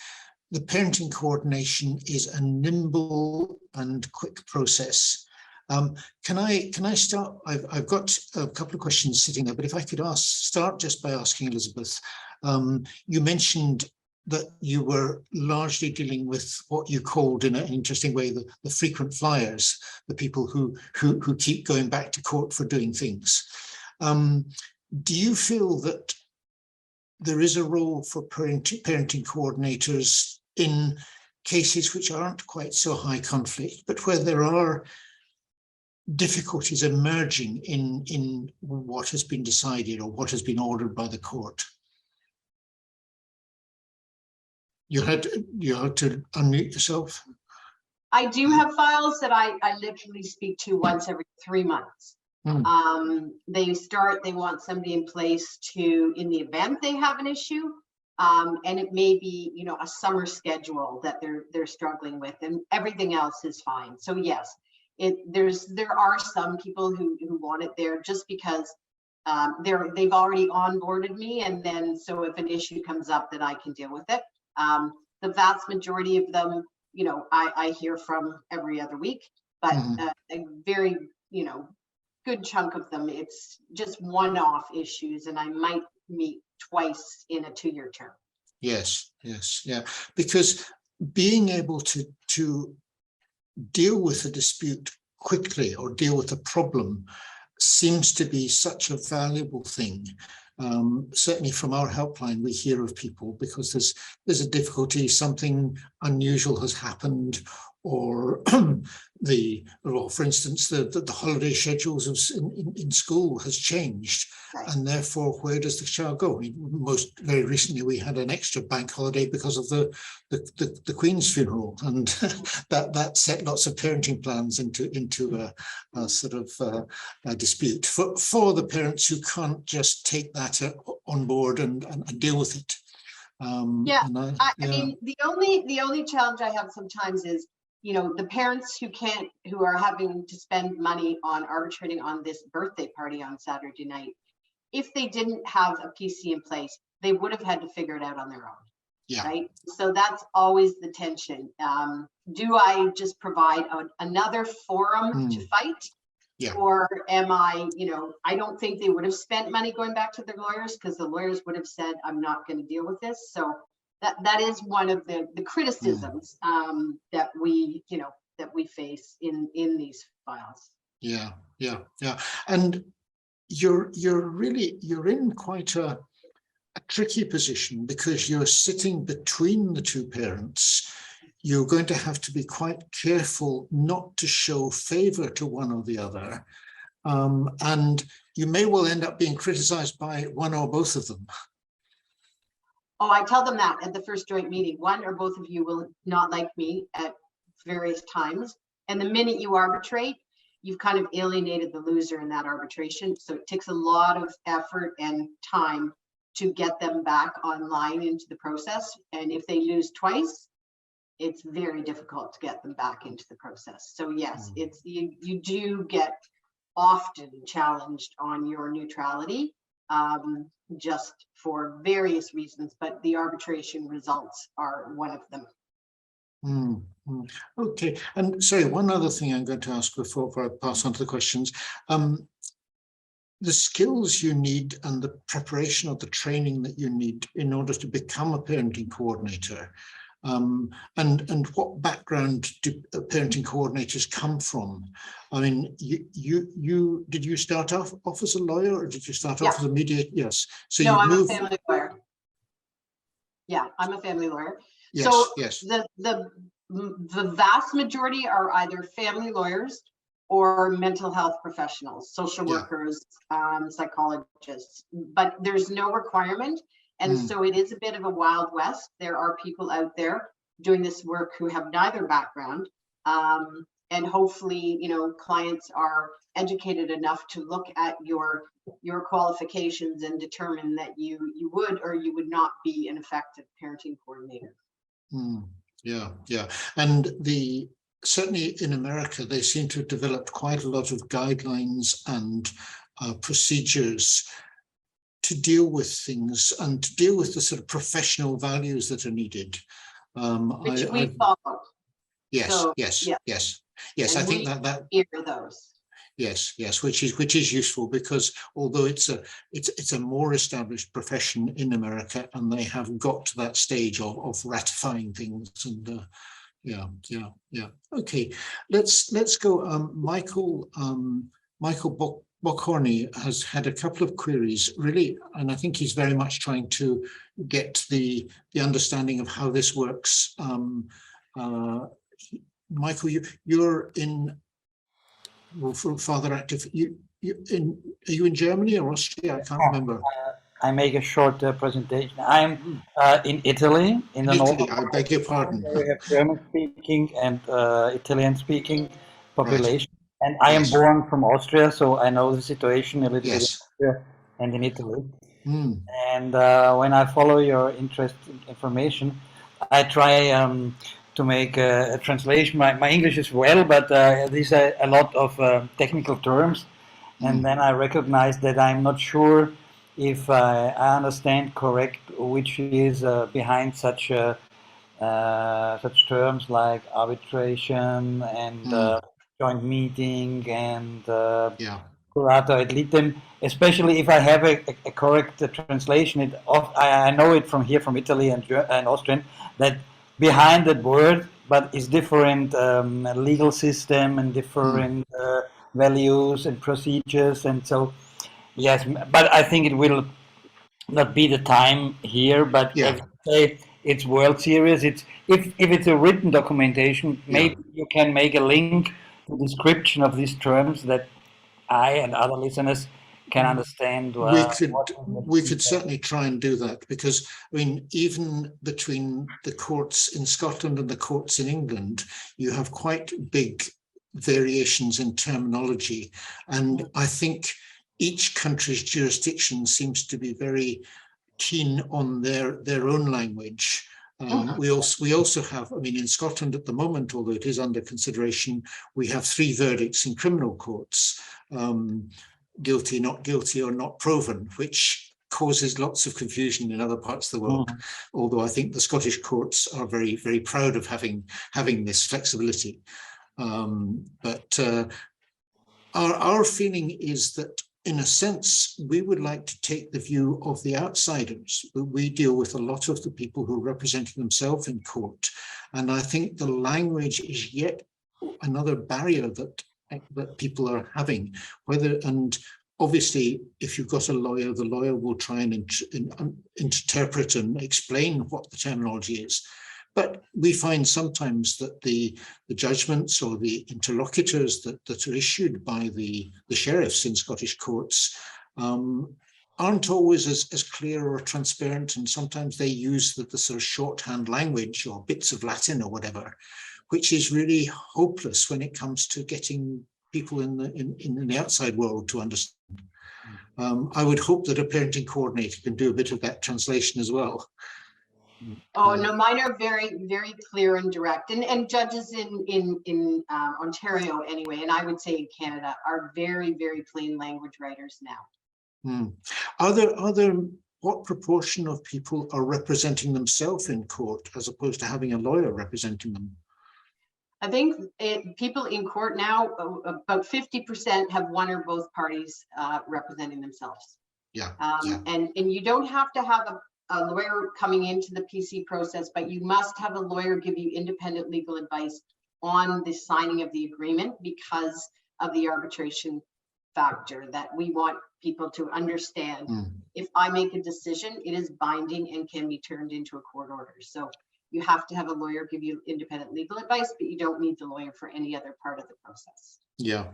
S1: the parenting coordination is a nimble and quick process. Can I start? I've got a couple of questions sitting there, but if I could start just by asking Elizabeth, you mentioned that you were largely dealing with what you called, in an interesting way, the frequent flyers, the people who keep going back to court for doing things. Do you feel that there is a role for parenting coordinators in cases which aren't quite so high conflict, but where there are difficulties emerging in what has been decided or what has been ordered by the court? You had to unmute yourself.
S2: I do have files that I literally speak to once every 3 months. They want somebody in place to, in the event they have an issue, and it may be, you know, a summer schedule that they're struggling with, and everything else is fine. So yes, there are some people who want it there just because they've already onboarded me, and then so if an issue comes up, that I can deal with it. The vast majority of them, you know, I hear from every other week, but a very, you know, good chunk of them, it's just one-off issues, and I might meet twice in a 2-year term. Yes,
S1: yeah, because being able to deal with a dispute quickly or deal with a problem seems to be such a valuable thing. Certainly from our helpline, we hear of people because there's a difficulty, something unusual has happened, or for instance, the holiday schedules in school has changed, right. And therefore, where does the child go? I mean, very recently, we had an extra bank holiday because of the Queen's funeral, and that set lots of parenting plans into a sort of a dispute for the parents who can't just take that on board and deal with it. I mean, the only challenge I have sometimes is, you know, the parents who are having to spend money on arbitrating on this birthday party on Saturday night. If they didn't have a PC in place, they would have had to figure it out on their own. Yeah.
S2: Right. So that's always the tension. Do I just provide another forum to fight?
S1: Yeah.
S2: Or am I, I don't think they would have spent money going back to their lawyers, because the lawyers would have said, I'm not going to deal with this. So that is one of the criticisms that we face in these files.
S1: Yeah. And you're in quite a tricky position, because you're sitting between the two parents. You're going to have to be quite careful not to show favor to one or the other. And you may well end up being criticized by one or both of them.
S2: Oh, I tell them that at the first joint meeting. One or both of you will not like me at various times. And the minute you arbitrate, you've kind of alienated the loser in that arbitration. So it takes a lot of effort and time to get them back online into the process. And if they lose twice, it's very difficult to get them back into the process. So yes, it's you do get often challenged on your neutrality, just for various reasons, but the arbitration results are one of them.
S1: Okay, and sorry, one other thing I'm going to ask before I pass on to the questions. The skills you need and the preparation or the training that you need in order to become a parenting coordinator, and what background do parenting coordinators come from? I mean, did you start off as a lawyer, or did you start off as a mediator? Yes. So
S2: no, I'm a family lawyer. Yeah, I'm a family lawyer.
S1: Yes,
S2: so
S1: yes.
S2: The vast majority are either family lawyers or mental health professionals, social workers, psychologists, but there's no requirement. And so it is a bit of a wild west. There are people out there doing this work who have neither background. And hopefully, clients are educated enough to look at your qualifications and determine that you would or you would not be an effective parenting coordinator.
S1: Yeah. And certainly in America, they seem to have developed quite a lot of guidelines and procedures to deal with things and to deal with the sort of professional values that are needed.
S2: Which we follow.
S1: Yes,
S2: so,
S1: yes.
S2: And
S1: I think that
S2: hear those.
S1: Yes, which is useful, because although it's a more established profession in America, and they have got to that stage of ratifying things, and yeah. Okay, let's go. Michael Bockhorny has had a couple of queries, really, and I think he's very much trying to get the understanding of how this works. Michael, you're in. Well, Father Active, are you in Germany or Austria? I can't remember.
S4: I make a short presentation. I'm in Italy, in the north.
S1: I beg your pardon.
S4: We have German-speaking and Italian-speaking population,
S1: right.
S4: And I am born from Austria, so I know the situation a little bit in Austria and in Italy. And when I follow your interest in information, I try to make a translation. My English is well, but these are a lot of technical terms. And then I recognize that I'm not sure if I understand correct, which is behind such terms like arbitration and joint meeting and curator ad litem. Especially if I have a correct translation, I know it from here, from Italy and Austrian, that behind that word, but it's different legal system and different values and procedures, and so yes. But I think it will not be the time here. But if say it's World Series, if it's a written documentation, maybe you can make a link to description of these terms that I and other listeners can understand.
S1: We could certainly try and do that, because I mean, even between the courts in Scotland and the courts in England, you have quite big variations in terminology, and I think each country's jurisdiction seems to be very keen on their own language. We also have, I mean, in Scotland at the moment, although it is under consideration, we have 3 verdicts in criminal courts. Guilty, not guilty, or not proven, which causes lots of confusion in other parts of the world. Although I think the Scottish courts are very, very proud of having this flexibility. But our feeling is that, in a sense, we would like to take the view of the outsiders. We deal with a lot of the people who are representing themselves in court. And I think the language is yet another barrier that people are having. And obviously, if you've got a lawyer, the lawyer will try and interpret and explain what the terminology is. But we find sometimes that the judgments or the interlocutors that are issued by the sheriffs in Scottish courts aren't always as clear or transparent, and sometimes they use the sort of shorthand language or bits of Latin or whatever, which is really hopeless when it comes to getting people in the outside world to understand. I would hope that a parenting coordinator can do a bit of that translation as well.
S2: Oh no, mine are very, very clear and direct, and judges in Ontario anyway, and I would say in Canada, are very, very plain language writers now.
S1: Are there what proportion of people are representing themselves in court as opposed to having a lawyer representing them?
S2: I think people in court now, about 50% have one or both parties representing themselves.
S1: Yeah.
S2: And you don't have to have a lawyer coming into the PC process, but you must have a lawyer give you independent legal advice on the signing of the agreement, because of the arbitration factor that we want people to understand. If I make a decision, it is binding and can be turned into a court order. So you have to have a lawyer give you independent legal advice, but you don't need the lawyer for any other part of the process. Yeah.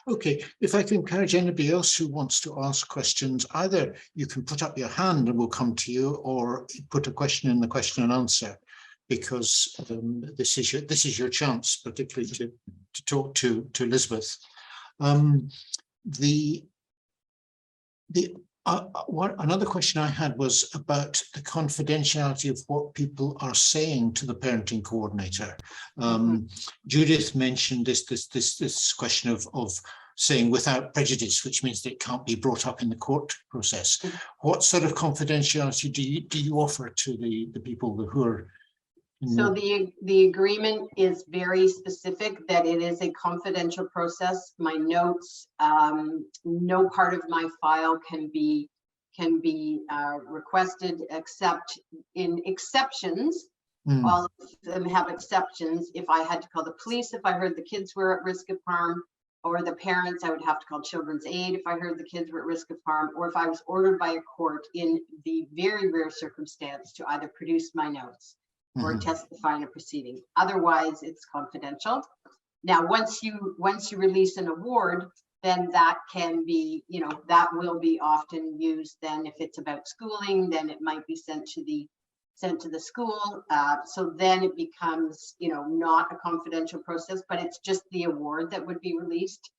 S1: Okay, if I can encourage anybody else who wants to ask questions, either you can put up your hand and we'll come to you, or put a question in the question and answer, because this is your chance, particularly to talk to Elizabeth. Another question I had was about the confidentiality of what people are saying to the parenting coordinator. Judith mentioned this question of saying without prejudice, which means that it can't be brought up in the court process. What sort of confidentiality do you offer to the people who are?
S2: So the agreement is very specific that it is a confidential process. My notes, no part of my file can be requested except in exceptions. All of them have exceptions. If I had to call the police, if I heard the kids were at risk of harm, or the parents, I would have to call Children's Aid if I heard the kids were at risk of harm, or if I was ordered by a court in the very rare circumstance to either produce my notes or testify in a proceeding. Otherwise, it's confidential. Now, once you release an award, then that can be, that will be often used. Then, if it's about schooling, then it might be sent to the school. So then it becomes, not a confidential process, but it's just the award that would be released.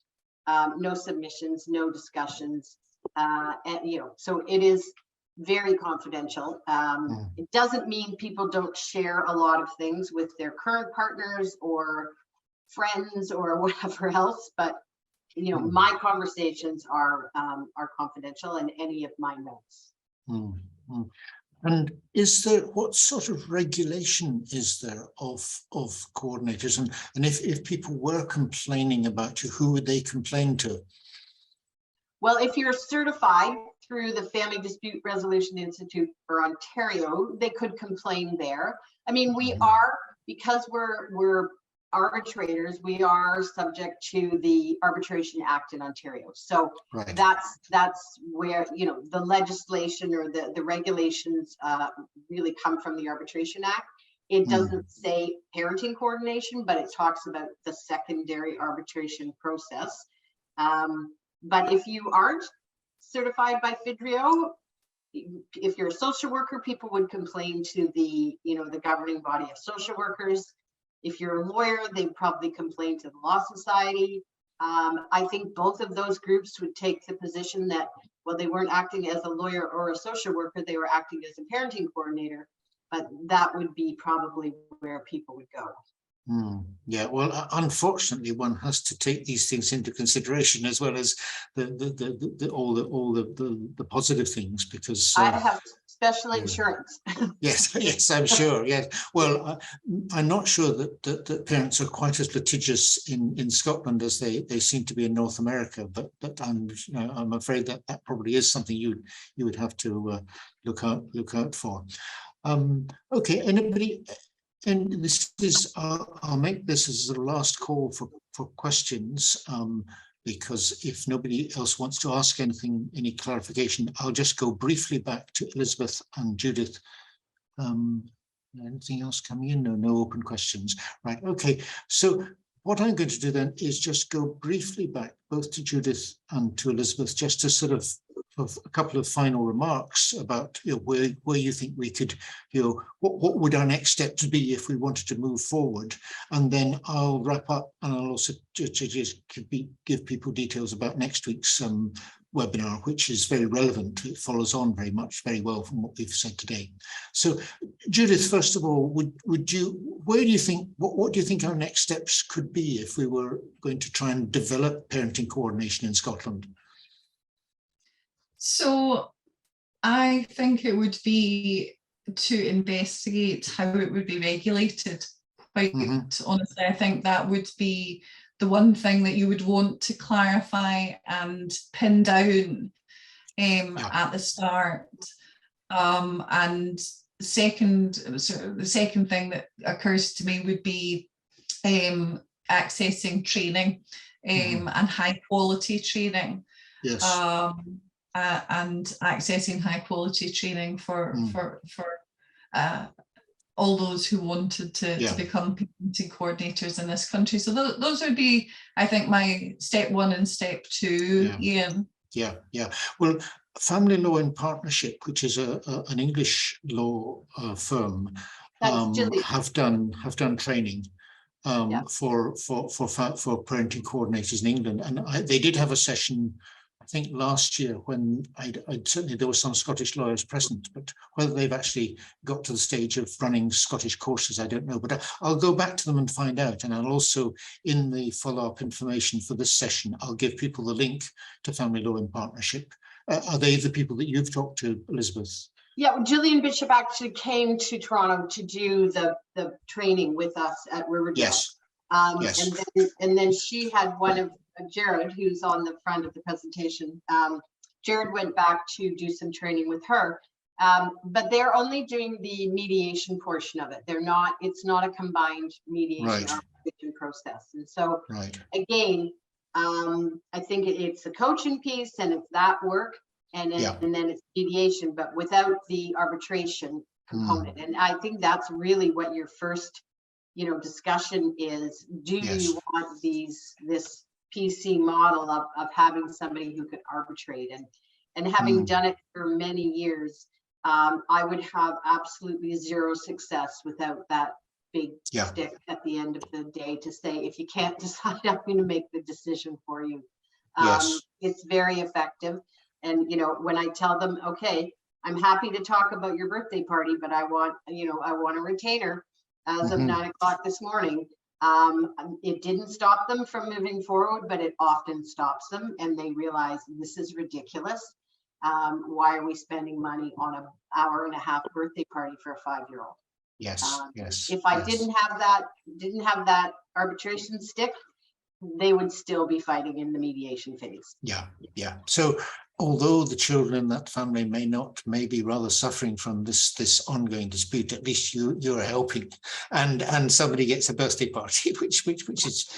S2: No submissions, no discussions, and so it is very confidential. It doesn't mean people don't share a lot of things with their current partners or friends or whatever else, but my conversations are confidential, and any of my notes.
S1: And what sort of regulation is there of coordinators, and if people were complaining about you, who would they complain to?
S2: Well, if you're certified through the Family Dispute Resolution Institute for Ontario, they could complain there. I mean, we are, because we're arbitrators, we are subject to the Arbitration Act in Ontario. So that's where, the legislation or the regulations really come from the Arbitration Act. It doesn't say parenting coordination, but it talks about the secondary arbitration process. But if you aren't certified by FDRIO, if you're a social worker, people would complain to the governing body of social workers. If you're a lawyer, they'd probably complain to the Law Society. I think both of those groups would take the position that, well, they weren't acting as a lawyer or a social worker, they were acting as a parenting coordinator, but that would be probably where people would go.
S1: Yeah, well, unfortunately, one has to take these things into consideration as well as all the positive things, because
S2: I have special insurance.
S1: Yes, yes, I'm sure. Yes, well, I'm not sure that parents are quite as litigious in Scotland as they seem to be in North America, but I'm afraid that probably is something you would have to look out for. Okay, anybody? And this is, I'll make this as the last call for questions, because if nobody else wants to ask anything, any clarification, I'll just go briefly back to Elizabeth and Judith. Anything else coming in? No open questions. Right, okay. So what I'm going to do then is just go briefly back both to Judith and to Elizabeth, just to sort of a couple of final remarks about where you think we could, what would our next steps be if we wanted to move forward, and then I'll wrap up, and I'll also just give people details about next week's webinar, which is very relevant. It follows on very well from what we've said today. So, Judith, first of all, what do you think our next steps could be if we were going to try and develop parenting coordination in Scotland?
S3: So I think it would be to investigate how it would be regulated. Quite honestly, I think that would be the one thing that you would want to clarify and pin down at the start. And the second thing that occurs to me would be accessing training and high quality training.
S1: Yes.
S3: And accessing high quality training for all those who wanted to become parenting coordinators in this country. So those would be, I think, my step 1 and step 2, Ian. Yeah.
S1: Well, Family Law in Partnership, which is an English law firm, have done training for parenting coordinators in England, and they did have a session, I think, last year, when certainly there were some Scottish lawyers present, but whether they've actually got to the stage of running Scottish courses, I don't know. But I'll go back to them and find out. And I'll also, in the follow-up information for this session, I'll give people the link to Family Law in Partnership. Are they the people that you've talked to, Elizabeth?
S2: Yeah, well, Gillian Bishop actually came to Toronto to do the training with us at Riverdale.
S1: Yes.
S2: And then she had one of Jared, who's on the front of the presentation. Jared went back to do some training with her, but they're only doing the mediation portion of it. It's not a combined mediation arbitration process. And so again, I think it's a coaching piece, and it's that work, and then it's mediation, but without the arbitration component. And I think that's really what your first, discussion is. Do you want this PC model of having somebody who could arbitrate, and having done it for many years, I would have absolutely zero success without that big stick at the end of the day to say, if you can't decide, I'm going to make the decision for you. It's very effective. And when I tell them, okay, I'm happy to talk about your birthday party, but I want a retainer as of 9 o'clock this morning. It didn't stop them from moving forward, but it often stops them, and they realize this is ridiculous. Why are we spending money on an hour-and-a-half birthday party for a 5-year-old? If I didn't have that arbitration stick, they would still be fighting in the mediation phase.
S1: So although the children in that family may be rather suffering from this ongoing dispute, at least you're helping, and somebody gets a birthday party, which is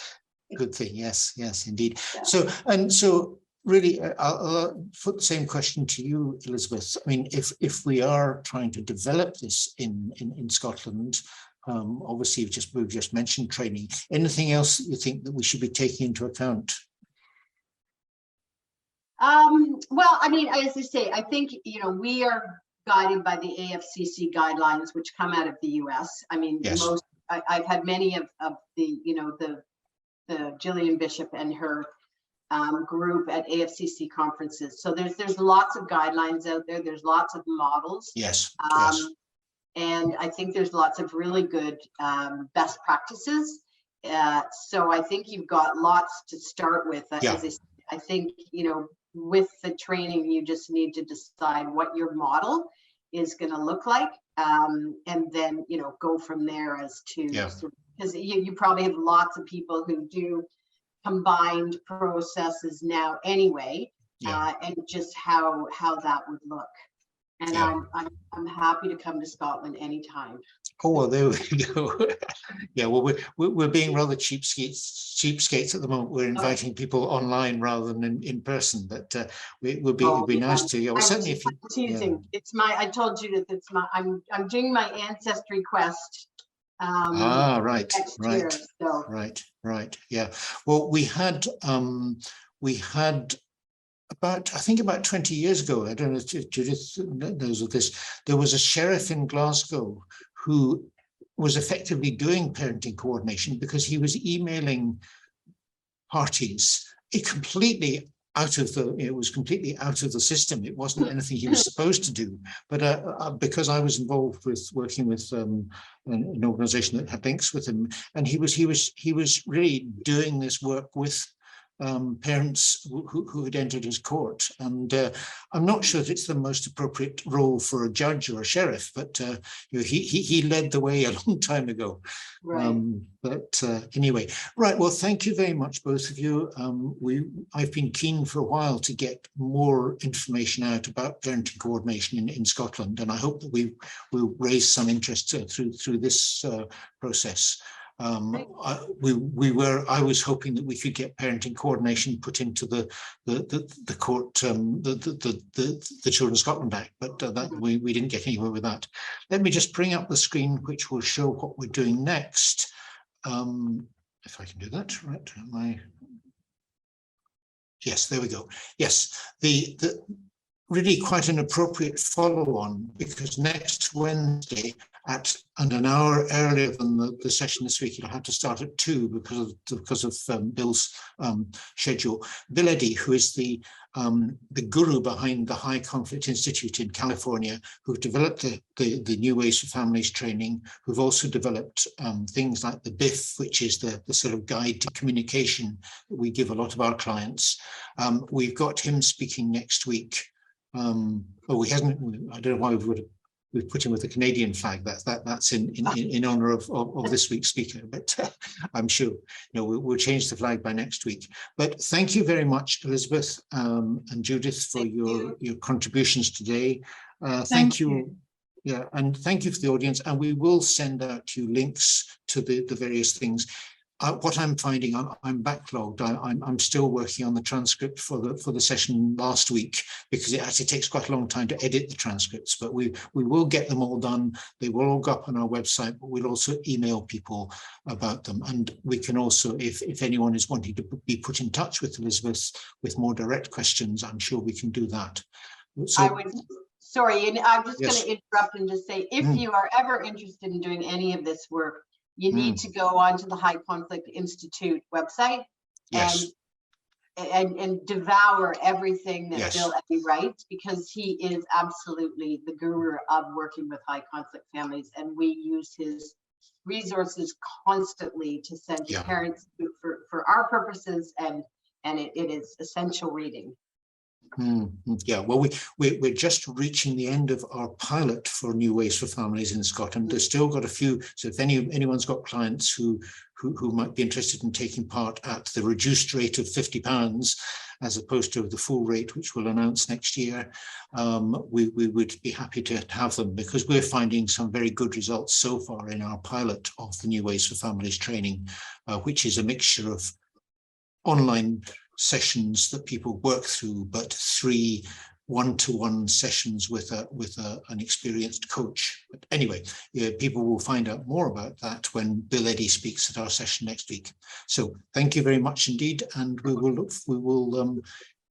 S1: a good thing. Yes, indeed. So really, I'll put the same question to you, Elizabeth. I mean, if we are trying to develop this in Scotland, obviously we've just mentioned training. Anything else that you think that we should be taking into account?
S2: Well, I mean, as I say, I think, we are guided by the AFCC guidelines, which come out of the US. I mean, I've had many of the Gillian Bishop and her group at AFCC conferences. So there's lots of guidelines out there. There's lots of models. And I think there's lots of really good best practices. So I think you've got lots to start with. I think, you know, with the training, you just need to decide what your model is going to look like, and then, you know, go from there as to, because you probably have lots of people who do combined processes now anyway, and just how that would look. And I'm happy to come to Scotland anytime.
S1: Oh, well, there we go. Yeah, well, we're being rather cheapskates at the moment. We're inviting people online rather than in person, but it would be nice to. Yeah, well, certainly if you,
S2: teasing. It's my. I told Judith it's my. I'm doing my ancestry quest.
S1: Right.
S2: Year, so.
S1: Right. Yeah. Well, we had about, I think about 20 years ago, I don't know if Judith knows of this, there was a sheriff in Glasgow who was effectively doing parenting coordination because he was emailing parties completely out of the, it was completely out of the system. It wasn't anything he was supposed to do. But because I was involved with working with an organization that had links with him, and he was really doing this work with parents who had entered his court. And I'm not sure that it's the most appropriate role for a judge or a sheriff, but you know, he led the way a long time ago.
S2: Right.
S1: But anyway, right. Well, thank you very much, both of you. I've been keen for a while to get more information out about parenting coordination in Scotland, and I hope that we'll raise some interest through this process. I was hoping that we could get parenting coordination put into the court, the Children's Scotland Act, but that we didn't get anywhere with that. Let me just bring up the screen, which will show what we're doing next. If I can do that, right? Yes, there we go. Yes, the really quite an appropriate follow-on, because next Wednesday and an hour earlier than the session this week, it'll have to start at 2 because of Bill's schedule. Bill Eddy, who is the guru behind the High Conflict Institute in California, who've developed the New Ways for Families training, who've also developed things like the BIF, which is the sort of guide to communication that we give a lot of our clients. We've got him speaking next week. He hasn't. I don't know why we've put him with the Canadian flag. That's in honor of this week's speaker. But I'm sure we'll change the flag by next week. But thank you very much, Elizabeth and Judith, for your contributions today. Thank you. Yeah, and thank you for the audience. And we will send out to you links to the various things. What I'm finding, I'm backlogged. I'm still working on the transcript for the session last week, because it actually takes quite a long time to edit the transcripts. But we will get them all done. They will all go up on our website, but we'll also email people about them. And we can also, if anyone is wanting to be put in touch with Elizabeth with more direct questions, I'm sure we can do that. So,
S2: sorry, and I'm just going to interrupt and just say, if you are ever interested in doing any of this work, you need to go onto the High Conflict Institute website and devour everything that Bill Eddy writes, because he is absolutely the guru of working with high conflict families, and we use his resources constantly to send to parents for our purposes, and it is essential reading.
S1: Yeah, well, we're just reaching the end of our pilot for New Ways for Families in Scotland. There's still got a few, so if anyone's got clients who might be interested in taking part at the reduced rate of £50 as opposed to the full rate, which we'll announce next year, we would be happy to have them, because we're finding some very good results so far in our pilot of the New Ways for Families training, which is a mixture of online sessions that people work through, but 3 one-to-one sessions with an experienced coach. But anyway, people will find out more about that when Bill Eddy speaks at our session next week. So thank you very much indeed, and we will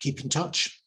S1: keep in touch.